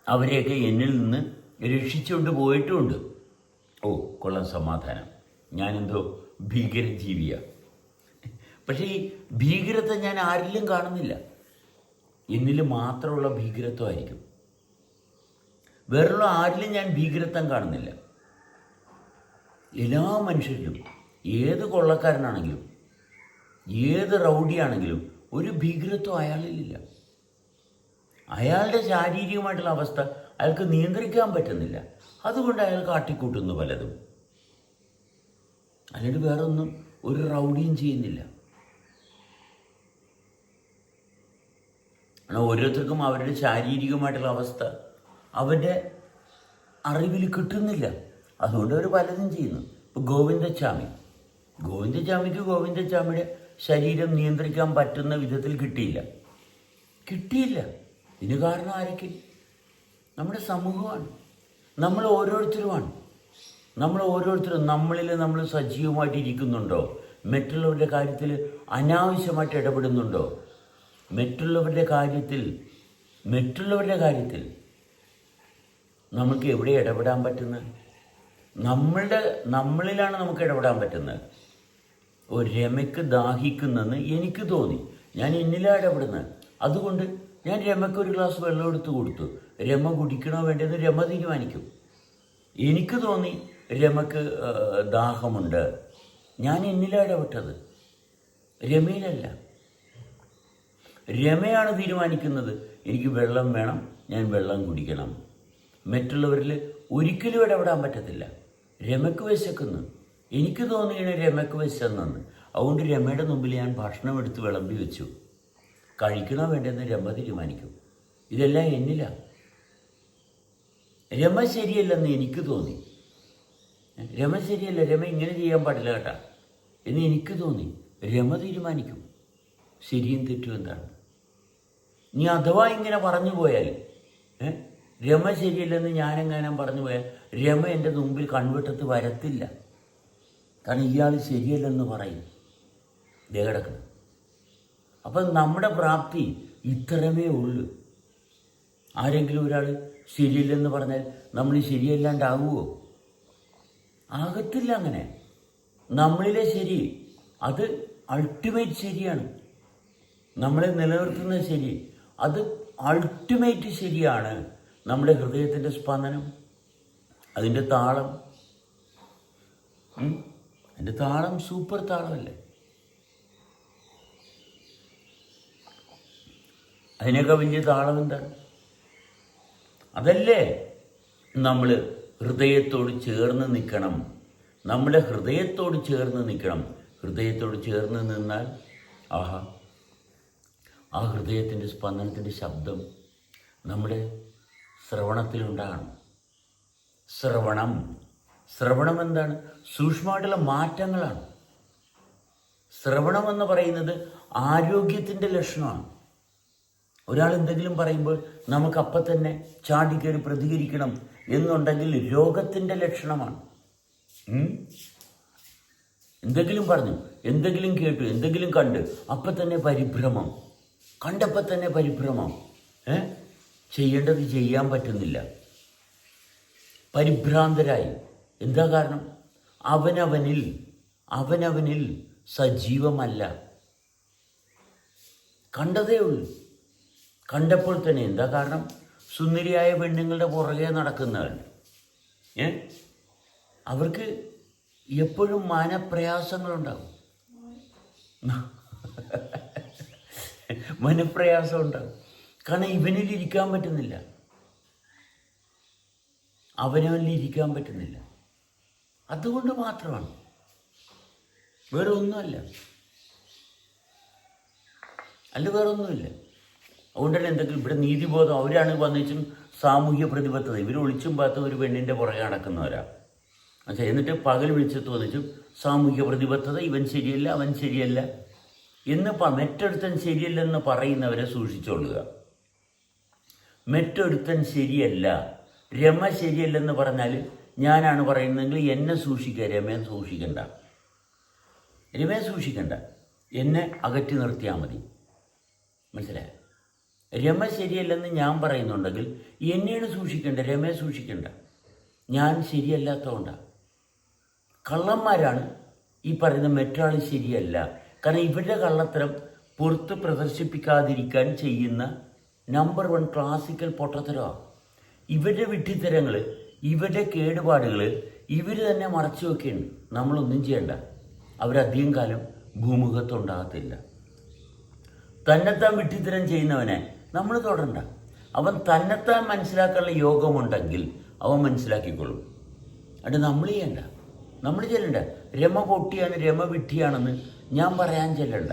അവരെയൊക്കെ എന്നിൽ നിന്ന് രക്ഷിച്ചുകൊണ്ട് പോയിട്ടുമുണ്ട്. ഓ കൊള്ളാം, സമാധാനം, ഞാനെന്തോ ഭീകരജീവിയാണ്. പക്ഷേ ഈ ഭീകരത്വം ഞാൻ ആരിലും കാണുന്നില്ല. എന്നിൽ മാത്രമുള്ള ഭീകരത്വമായിരിക്കും. വേറുള്ള ആരിലും ഞാൻ ഭീകരത്വം കാണുന്നില്ല. എല്ലാ മനുഷ്യരിലും, ഏത് കൊള്ളക്കാരനാണെങ്കിലും ഏത് റൗഡിയാണെങ്കിലും ഒരു ഭീകരത്വം അയാളിലില്ല. അയാളുടെ ശാരീരികമായിട്ടുള്ള അവസ്ഥ അയാൾക്ക് നിയന്ത്രിക്കാൻ പറ്റുന്നില്ല. അതുകൊണ്ട് അയാൾ കാട്ടിക്കൂട്ടുന്നു പലതും. അല്ലാണ്ട് വേറെ ഒന്നും ഒരു റൗഡിയും ചെയ്യുന്നില്ല. ഓരോരുത്തർക്കും അവരുടെ ശാരീരികമായിട്ടുള്ള അവസ്ഥ അവരുടെ അറിവിൽ കിട്ടുന്നില്ല. അതുകൊണ്ട് അവർ പലതും ചെയ്യുന്നു. ഇപ്പോൾ ഗോവിന്ദച്ചാമിക്ക് ഗോവിന്ദച്ചാമിയുടെ ശരീരം നിയന്ത്രിക്കാൻ പറ്റുന്ന വിധത്തിൽ കിട്ടിയില്ല. ഇതിന് കാരണം ആരൊക്കെ? നമ്മുടെ സമൂഹമാണ്, നമ്മൾ ഓരോരുത്തരും. നമ്മളിൽ നമ്മൾ സജീവമായിട്ട് ഇരിക്കുന്നുണ്ടോ? മറ്റുള്ളവരുടെ കാര്യത്തിൽ അനാവശ്യമായിട്ട് ഇടപെടുന്നുണ്ടോ? മറ്റുള്ളവരുടെ കാര്യത്തിൽ നമുക്ക് എവിടെ ഇടപെടാൻ പറ്റുന്നത്? നമ്മളിലാണ് നമുക്ക് ഇടപെടാൻ പറ്റുന്നത്. രമയ്ക്ക് ദാഹിക്കുന്നെന്ന് എനിക്ക് തോന്നി. ഞാൻ എന്നിലാണ് ഇടപെടുന്നത്. അതുകൊണ്ട് ഞാൻ രമയ്ക്ക് ഒരു ഗ്ലാസ് വെള്ളം എടുത്ത് കൊടുത്തു. രമ കുടിക്കണോ വേണ്ടതെന്ന് രമ തീരുമാനിക്കും. എനിക്ക് തോന്നി രമയ്ക്ക് ദാഹമുണ്ട്. ഞാൻ എന്നിലാണ് ഇടപെട്ടത്, രമയിലല്ല. രമയാണ് തീരുമാനിക്കുന്നത് എനിക്ക് വെള്ളം വേണം, ഞാൻ വെള്ളം കുടിക്കണം. മറ്റുള്ളവരിൽ ഒരിക്കലും ഇടപെടാൻ പറ്റത്തില്ല. രമയ്ക്ക് വിശക്കുന്നു, എനിക്ക് തോന്നിയാണ് രമയ്ക്ക് വിശന്നെന്ന്. അതുകൊണ്ട് രമയുടെ മുമ്പിൽ ഞാൻ ഭക്ഷണം എടുത്ത് വിളമ്പി വെച്ചു. കഴിക്കണോ വേണ്ടെന്ന് രമ തീരുമാനിക്കും. ഇതെല്ലാം എന്നിലാണ്. രമ ശരിയല്ലെന്ന് എനിക്ക് തോന്നി. രമ ശരിയല്ല, രമ ഇങ്ങനെ ചെയ്യാൻ പാടില്ല കേട്ടാ എന്ന് എനിക്ക് തോന്നി. രമ തീരുമാനിക്കും ശരിയും തെറ്റും എന്താണ്. നീ അഥവാ ഇങ്ങനെ പറഞ്ഞു പോയാൽ, രമ ശരിയല്ലെന്ന് ഞാനെങ്ങാനും പറഞ്ഞു പോയാൽ രമ എൻ്റെ മുമ്പിൽ കൺവെട്ടത്ത് വരത്തില്ല. കാരണം ഇയാൾ ശരിയല്ലെന്ന് പറയും. ദേ കിടക്കണം. അപ്പം നമ്മുടെ പ്രാപ്തി ഇത്രമേ ഉള്ളൂ. ആരെങ്കിലും ഒരാൾ ശരിയല്ലെന്ന് പറഞ്ഞാൽ നമ്മൾ ശരിയല്ലാണ്ടാവുമോ? ആകത്തില്ല. അങ്ങനെ നമ്മളിലെ ശരി അത് അൾട്ടിമേറ്റ് ശരിയാണ്. നമ്മളെ നിലനിർത്തുന്ന ശരി അത് അൾട്ടിമേറ്റ് ശരിയാണ്. നമ്മുടെ ഹൃദയത്തിൻ്റെ സ്പന്ദനം, അതിൻ്റെ താളം, അതിൻ്റെ താളം സൂപ്പർ താളമല്ലേ? അതിനൊക്കെ വലിയ താളം എന്താണ്? അതല്ലേ നമ്മൾ ഹൃദയത്തോട് ചേർന്ന് നിൽക്കണം. നമ്മുടെ ഹൃദയത്തോട് ചേർന്ന് നിൽക്കണം. ഹൃദയത്തോട് ചേർന്ന് നിന്നാൽ ആഹാ, ആ ഹൃദയത്തിൻ്റെ സ്പന്ദനത്തിൻ്റെ ശബ്ദം നമ്മുടെ ശ്രവണത്തിലുണ്ടാകണം. ശ്രവണം എന്താണ്? സൂക്ഷ്മമായിട്ടുള്ള മാറ്റങ്ങളാണ്. ശ്രവണം എന്ന് പറയുന്നത് ആരോഗ്യത്തിൻ്റെ ലക്ഷണമാണ്. ഒരാൾ എന്തെങ്കിലും പറയുമ്പോൾ നമുക്കപ്പം തന്നെ ചാടിക്കയറി പ്രതികരിക്കണം എന്നുണ്ടെങ്കിൽ രോഗത്തിൻ്റെ ലക്ഷണമാണ്. എന്തെങ്കിലും പറഞ്ഞു, എന്തെങ്കിലും കേട്ടു, എന്തെങ്കിലും കണ്ട് അപ്പം തന്നെ പരിഭ്രമം, കണ്ടപ്പം തന്നെ പരിഭ്രമം, ചെയ്യേണ്ടത് ചെയ്യാൻ പറ്റുന്നില്ല, പരിഭ്രാന്തരായി. എന്താ കാരണം? അവനവനിൽ സജീവമല്ല. കണ്ടതേ ഉള്ളൂ. കണ്ടപ്പോൾ തന്നെ എന്താ കാരണം? സുന്ദരിയായ പെണ്ണുങ്ങളുടെ പുറകെ നടക്കുന്നവർ അവർക്ക് എപ്പോഴും മനപ്രയാസങ്ങളുണ്ടാകും. മനപ്രയാസം ഉണ്ടാകും. കാരണം ഇവനിൽ ഇരിക്കാൻ പറ്റുന്നില്ല, അവനവനിൽ ഇരിക്കാൻ പറ്റുന്നില്ല. അതുകൊണ്ട് മാത്രമാണ്, വേറെ ഒന്നുമല്ല. വേറെ ഒന്നുമില്ല. അതുകൊണ്ട് തന്നെ എന്തെങ്കിലും ഇവിടെ നീതിബോധം, അവരാണ് വന്നിച്ചും സാമൂഹ്യ പ്രതിബദ്ധത, ഇവർ ഒളിച്ചും പാത്തും ഒരു പെണ്ണിൻ്റെ പുറകെ നടക്കുന്നവരാണ്. എന്നിട്ട് പകൽ വിളിച്ചത്ത് വന്നിച്ചും സാമൂഹ്യ പ്രതിബദ്ധത, ഇവൻ ശരിയല്ല, അവൻ ശരിയല്ല എന്ന് മറ്റൊരുത്തൻ ശരിയല്ലെന്ന് പറയുന്നവരെ സൂക്ഷിച്ചോളുക. മറ്റൊരുത്തൻ ശരിയല്ല, രമ ശരിയല്ലെന്ന് പറഞ്ഞാൽ ഞാനാണ് പറയുന്നതെങ്കിൽ എന്നെ സൂക്ഷിക്കുക, രമയെ സൂക്ഷിക്കണ്ട, എന്നെ അകറ്റി നിർത്തിയാൽ മതി. മനസ്സിലായോ? രമ ശരിയല്ലെന്ന് ഞാൻ പറയുന്നുണ്ടെങ്കിൽ എന്നെയാണ് സൂക്ഷിക്കേണ്ട, രമയെ സൂക്ഷിക്കണ്ട. ഞാൻ ശരിയല്ലാത്തതുകൊണ്ടാണ്. കള്ളന്മാരാണ് ഈ പറയുന്ന മറ്റൊരാൾ ശരിയല്ല. കാരണം ഇവരുടെ കള്ളത്തരം പുറത്ത് പ്രദർശിപ്പിക്കാതിരിക്കാൻ ചെയ്യുന്ന നമ്പർ 1 ക്ലാസിക്കൽ പൊട്ടത്തരമാണ്. ഇവരുടെ വിഡ്ഢിത്തരങ്ങൾ, ഇവരുടെ കേടുപാടുകൾ ഇവർ തന്നെ മറച്ചു വെക്കുകയാണ്. നമ്മളൊന്നും ചെയ്യണ്ട. അവരധികം കാലം ഭൂമുഖത്തുണ്ടാകത്തില്ല. തന്നെത്താൻ വിഡ്ഢിത്തരം ചെയ്യുന്നവനെ നമ്മൾ തൊടണ്ട. അവൻ തന്നെത്താൻ മനസ്സിലാക്കാനുള്ള യോഗമുണ്ടെങ്കിൽ അവൻ മനസ്സിലാക്കിക്കൊള്ളും. അത് നമ്മൾ ചെയ്യണ്ട, നമ്മൾ ചെല്ലണ്ട. രമ പൊട്ടിയാണ്, രമ വിഡ്ഢിയാണെന്ന് ഞാൻ പറയാൻ ചെല്ലണ്ട.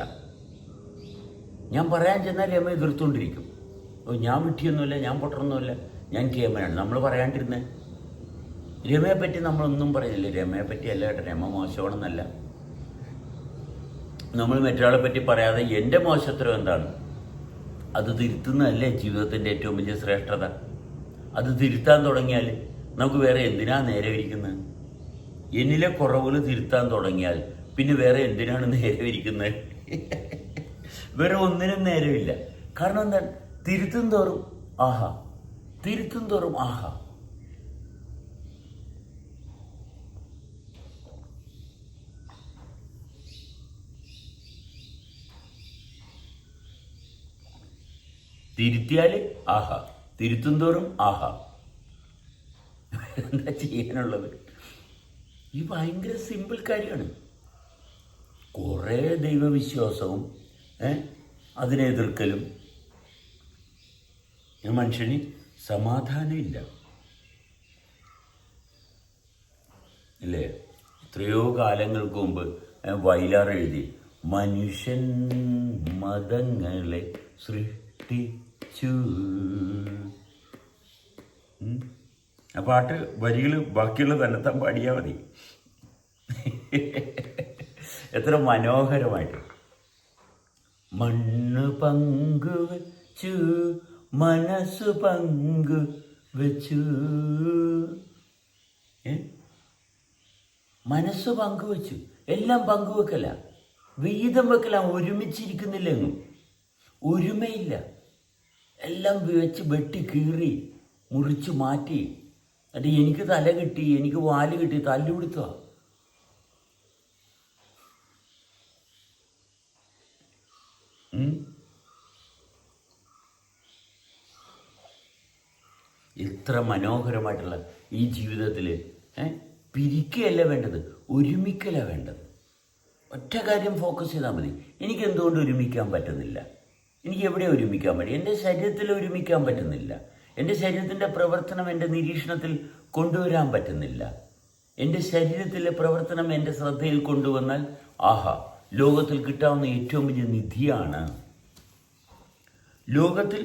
ഞാൻ പറയാൻ ചെന്നാൽ രമ എതിർത്തുകൊണ്ടിരിക്കും. ഞാൻ വിഡ്ഢിയൊന്നുമില്ല, ഞാൻ പൊട്ടറൊന്നുമില്ല, ഞാൻ കേമനാണ്. നമ്മൾ പറയാണ്ടിരുന്നേ. രമയെപ്പറ്റി നമ്മളൊന്നും പറയുന്നില്ല. രമയെപ്പറ്റി അല്ല കേട്ടോ, രമ മോശമാണെന്നല്ല. നമ്മൾ മറ്റൊരാളെ പറ്റി പറയാതെ എൻ്റെ മോശത്തരം എന്താണ് അത് തിരുത്തുന്നതല്ലേ ജീവിതത്തിൻ്റെ ഏറ്റവും വലിയ ശ്രേഷ്ഠത. അത് തിരുത്താൻ തുടങ്ങിയാൽ നമുക്ക് വേറെ എന്തിനാ നേരെ ഇരിക്കുന്നത്? എന്നിലെ കുറവുകൾ തിരുത്താൻ തുടങ്ങിയാൽ പിന്നെ വേറെ എന്തിനാണ് നേരെ ഇരിക്കുന്നത്? വേറെ ഒന്നിനും നേരമില്ല. കാരണം എന്താണ്? തിരുത്തും തോറും ആഹാ. തിരുത്തിയാൽ ആഹാ, തിരുത്തും തോറും ആഹാ. എന്താ ചെയ്യാനുള്ളത്? ഈ ഭയങ്കര സിമ്പിൾ കാര്യമാണ്. കുറേ ദൈവവിശ്വാസവും അതിനെ എതിർക്കലും. മനുഷ്യന് സമാധാനമില്ല ഇല്ലേ? എത്രയോ കാലങ്ങൾക്ക് മുമ്പ് വയലാർ എഴുതി, മനുഷ്യൻ മതങ്ങളെ സൃഷ്ടിച്ചു. ആ പാട്ട് വരികൾ ബാക്കിയുള്ള തന്നെത്താൻ പാടിയാൽ മതി. എത്ര മനോഹരമായിട്ട്. മണ്ണ് പങ്കുവച്ചു, മനസ്സ് പങ്കുവച്ചു. മനസ്സ് പങ്കുവച്ചു, എല്ലാം പങ്കുവെക്കല, വീതം വെക്കല, ഒരുമിച്ചിരിക്കുന്നില്ലെങ്ങും ഒരുമയില്ല. എല്ലാം വെച്ച് വെട്ടി കീറി മുറിച്ച് മാറ്റി. അത് എനിക്ക് തല കിട്ടി, എനിക്ക് വാല് കിട്ടി, തല്ലുപിടുത്തുക. എത്ര മനോഹരമായിട്ടുള്ള ഈ ജീവിതത്തിൽ പിരിക്കുകയല്ല വേണ്ടത്, ഒരുമിക്കലാണ് വേണ്ടത്. ഒറ്റ കാര്യം ഫോക്കസ് ചെയ്താൽ മതി. എനിക്ക് എന്തുകൊണ്ട് ഒരുമിക്കാൻ പറ്റുന്നില്ല? എനിക്ക് എവിടെ ഒരുമിക്കാൻ പറ്റും? എൻ്റെ ശരീരത്തിൽ ഒരുമിക്കാൻ പറ്റുന്നില്ല. എൻ്റെ ശരീരത്തിൻ്റെ പ്രവർത്തനം എൻ്റെ നിരീക്ഷണത്തിൽ കൊണ്ടുവരാൻ പറ്റുന്നില്ല. എൻ്റെ ശരീരത്തിലെ പ്രവർത്തനം എൻ്റെ ശ്രദ്ധയിൽ കൊണ്ടുവന്നാൽ ആഹാ, ലോകത്തിൽ കിട്ടാവുന്ന ഏറ്റവും വലിയ നിധിയാണ്. ലോകത്തിൽ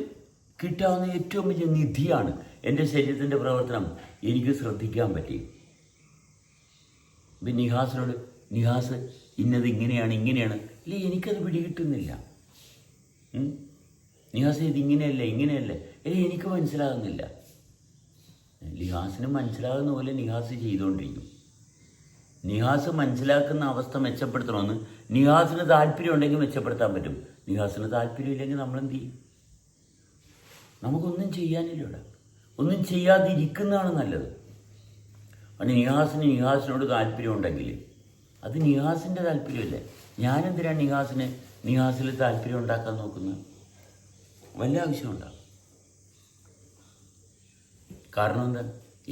കിട്ടാവുന്ന ഏറ്റവും വലിയ നിധിയാണ് എൻ്റെ ശരീരത്തിൻ്റെ പ്രവർത്തനം. എനിക്ക് ശ്രദ്ധിക്കാൻ പറ്റി. ഇപ്പം നിഹാസിനോട്, നിഹാസ് ഇന്നത് ഇങ്ങനെയാണ് ഇങ്ങനെയാണ്, അല്ലേ, എനിക്കത് പിടികിട്ടുന്നില്ല. നിഹാസ് ഇത് ഇങ്ങനെയല്ല ഇങ്ങനെയല്ല, അല്ലേ, എനിക്ക് മനസ്സിലാകുന്നില്ല. നിഹാസിന് മനസ്സിലാകുന്ന പോലെ നിഹാസ് ചെയ്തുകൊണ്ടിരിക്കും. നിഹാസ് മനസ്സിലാക്കുന്ന അവസ്ഥ മെച്ചപ്പെടുത്തണമെന്ന് നിഹാസിന് താല്പര്യം ഉണ്ടെങ്കിൽ മെച്ചപ്പെടുത്താൻ പറ്റും. നിഹാസിന് താല്പര്യമില്ലെങ്കിൽ നമ്മളെന്ത് ചെയ്യും? നമുക്കൊന്നും ചെയ്യാനില്ല. ഇവിടെ ഒന്നും ചെയ്യാതിരിക്കുന്നതാണ് നല്ലത്. അത് നിഹാസിനോട് താല്പര്യം ഉണ്ടെങ്കിൽ അത് നിഹാസിൻ്റെ താല്പര്യമല്ലേ. ഞാനെന്തിനാണ് നിഹാസിൽ താല്പര്യം ഉണ്ടാക്കാൻ നോക്കുന്നത്? വല്ല ആവശ്യമുണ്ടാകും. കാരണം എന്താ?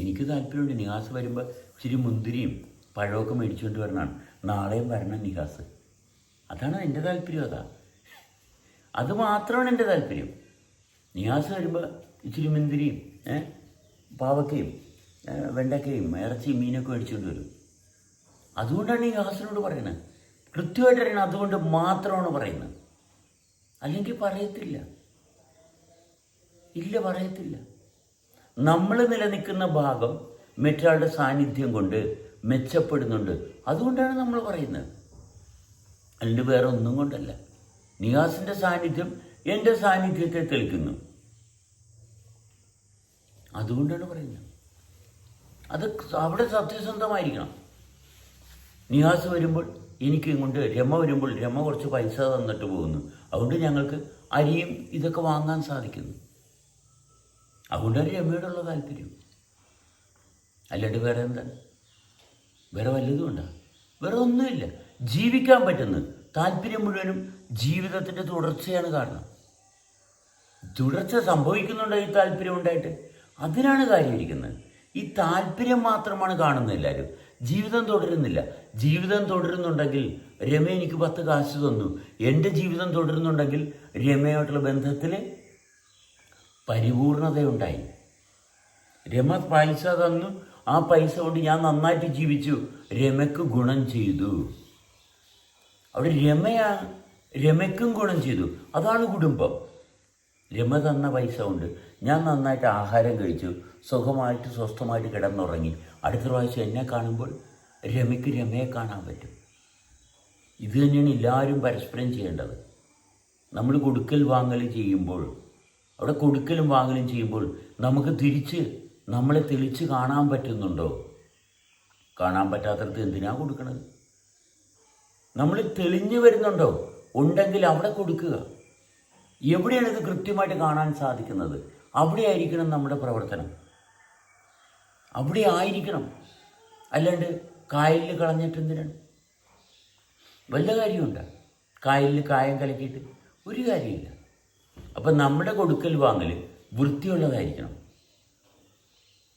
എനിക്ക് താല്പര്യമുണ്ട്. നിഹാസ് വരുമ്പോൾ ഇച്ചിരി മുന്തിരിയും പഴമൊക്കെ മേടിച്ചുകൊണ്ട് വരണമാണ്. നാളെയും വരണം നിഹാസ്. അതാണ് എൻ്റെ താല്പര്യം. അത് മാത്രമാണ് എൻ്റെ താല്പര്യം. നിഹാസ് വരുമ്പോൾ ഇച്ചിരി മുന്തിരിയും പാവക്കയും വെണ്ടക്കയും ഇറച്ചിയും മീനൊക്കെ മേടിച്ചുകൊണ്ട് വരും. അതുകൊണ്ടാണ് നിഹാസിനോട് പറയുന്നത്. കൃത്യമായിട്ട് അറിയണം. അതുകൊണ്ട് മാത്രമാണ് പറയുന്നത്. അല്ലെങ്കിൽ പറയത്തില്ല. ഇല്ല, പറയത്തില്ല. നമ്മൾ നിലനിൽക്കുന്ന ഭാഗം മറ്റൊരാളുടെ സാന്നിധ്യം കൊണ്ട് മെച്ചപ്പെടുന്നുണ്ട്. അതുകൊണ്ടാണ് നമ്മൾ പറയുന്നത്. അല്ലാണ്ട് വേറെ ഒന്നും കൊണ്ടല്ല. നിഹാസിൻ്റെ സാന്നിധ്യം എൻ്റെ സാന്നിധ്യത്തെ തെളിക്കുന്നു. അതുകൊണ്ടാണ് പറയുന്നത്. അത് അവിടെ സത്യസന്ധമായിരിക്കണം. നിഹാസ് വരുമ്പോൾ എനിക്ക് ഇങ്ങോട്ട് രമ വരുമ്പോൾ രമ കുറച്ച് പൈസ തന്നിട്ട് പോകുന്നു. അതുകൊണ്ട് ഞങ്ങൾക്ക് അരിയും ഇതൊക്കെ വാങ്ങാൻ സാധിക്കുന്നു. അതുകൊണ്ടാണ് രമയോടുള്ള താല്പര്യം. അല്ലാണ്ട് വേറെ എന്താണ്? വേറെ വല്ലതും ഉണ്ടോ? വേറെ ഒന്നുമില്ല. ജീവിക്കാൻ പറ്റുന്നത് താല്പര്യം മുഴുവനും ജീവിതത്തിൻ്റെ തുടർച്ചയാണ് കാരണം. തുടർച്ച സംഭവിക്കുന്നുണ്ടോ ഈ താല്പര്യം ഉണ്ടായിട്ട്? അതിനാണ് കാര്യമിരിക്കുന്നത്. ഈ താല്പര്യം മാത്രമാണ് കാണുന്നത് എല്ലാവരും. ജീവിതം തുടരുന്നില്ല. ജീവിതം തുടരുന്നുണ്ടെങ്കിൽ രമ എനിക്ക് 10 കാശ് തന്നു. എൻ്റെ ജീവിതം തുടരുന്നുണ്ടെങ്കിൽ രമയായിട്ടുള്ള ബന്ധത്തിൽ പരിപൂർണതയുണ്ടായി. രമ പൈസ തന്നു. ആ പൈസ കൊണ്ട് ഞാൻ നന്നായിട്ട് ജീവിച്ചു. രമയ്ക്ക് ഗുണം ചെയ്തു. അവിടെ രമയ്ക്കും ഗുണം ചെയ്തു. അതാണ് കുടുംബം. രമ തന്ന പൈസ കൊണ്ട് ഞാൻ നന്നായിട്ട് ആഹാരം കഴിച്ചു, സുഖമായിട്ട് സ്വസ്ഥമായിട്ട് കിടന്നുറങ്ങി. അടുത്ത പ്രാവശ്യം എന്നെ കാണുമ്പോൾ രമയ്ക്ക് രമയെ കാണാൻ പറ്റും. ഇത് തന്നെയാണ് എല്ലാവരും പരസ്പരം ചെയ്യേണ്ടത്. നമ്മൾ കൊടുക്കൽ വാങ്ങൽ ചെയ്യുമ്പോൾ, അവിടെ കൊടുക്കലും വാങ്ങലും ചെയ്യുമ്പോൾ നമുക്ക് തിരിച്ച് നമ്മളെ തെളിച്ച് കാണാൻ പറ്റുന്നുണ്ടോ? കാണാൻ പറ്റാത്തടത്ത് എന്തിനാണ് കൊടുക്കണത്? നമ്മൾ തെളിഞ്ഞു വരുന്നുണ്ടോ? ഉണ്ടെങ്കിൽ അവിടെ കൊടുക്കുക. എവിടെയാണ് ഇത് കൃത്യമായിട്ട് കാണാൻ സാധിക്കുന്നത്? അവിടെ ആയിരിക്കണം നമ്മുടെ പ്രവർത്തനം. അവിടെ ആയിരിക്കണം. അല്ലാണ്ട് കായലിൽ കളഞ്ഞിട്ട് എന്തിനാണ്? വല്ല കാര്യമുണ്ട്? കായലിൽ കായം കലക്കിയിട്ട് ഒരു കാര്യമില്ല. അപ്പം നമ്മുടെ കൊടുക്കൽ വാങ്ങൽ വൃത്തിയുള്ളതായിരിക്കണം.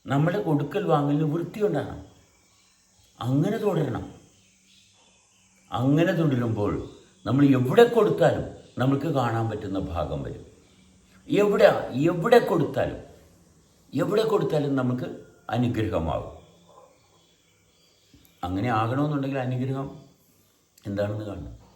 നമ്മുടെ കൊടുക്കൽ വാങ്ങലിന് വൃത്തി ഉണ്ടാകണം. അങ്ങനെ തുടരണം. അങ്ങനെ തുടരുമ്പോൾ നമ്മൾ എവിടെ കൊടുത്താലും നമുക്ക് കാണാൻ പറ്റുന്ന ഭാഗം വരും. എവിടെ കൊടുത്താലും നമുക്ക് അനുഗ്രഹമാകും. അങ്ങനെ ആകണമെന്നുണ്ടെങ്കിൽ അനുഗ്രഹം എന്താണെന്ന് കാണണം.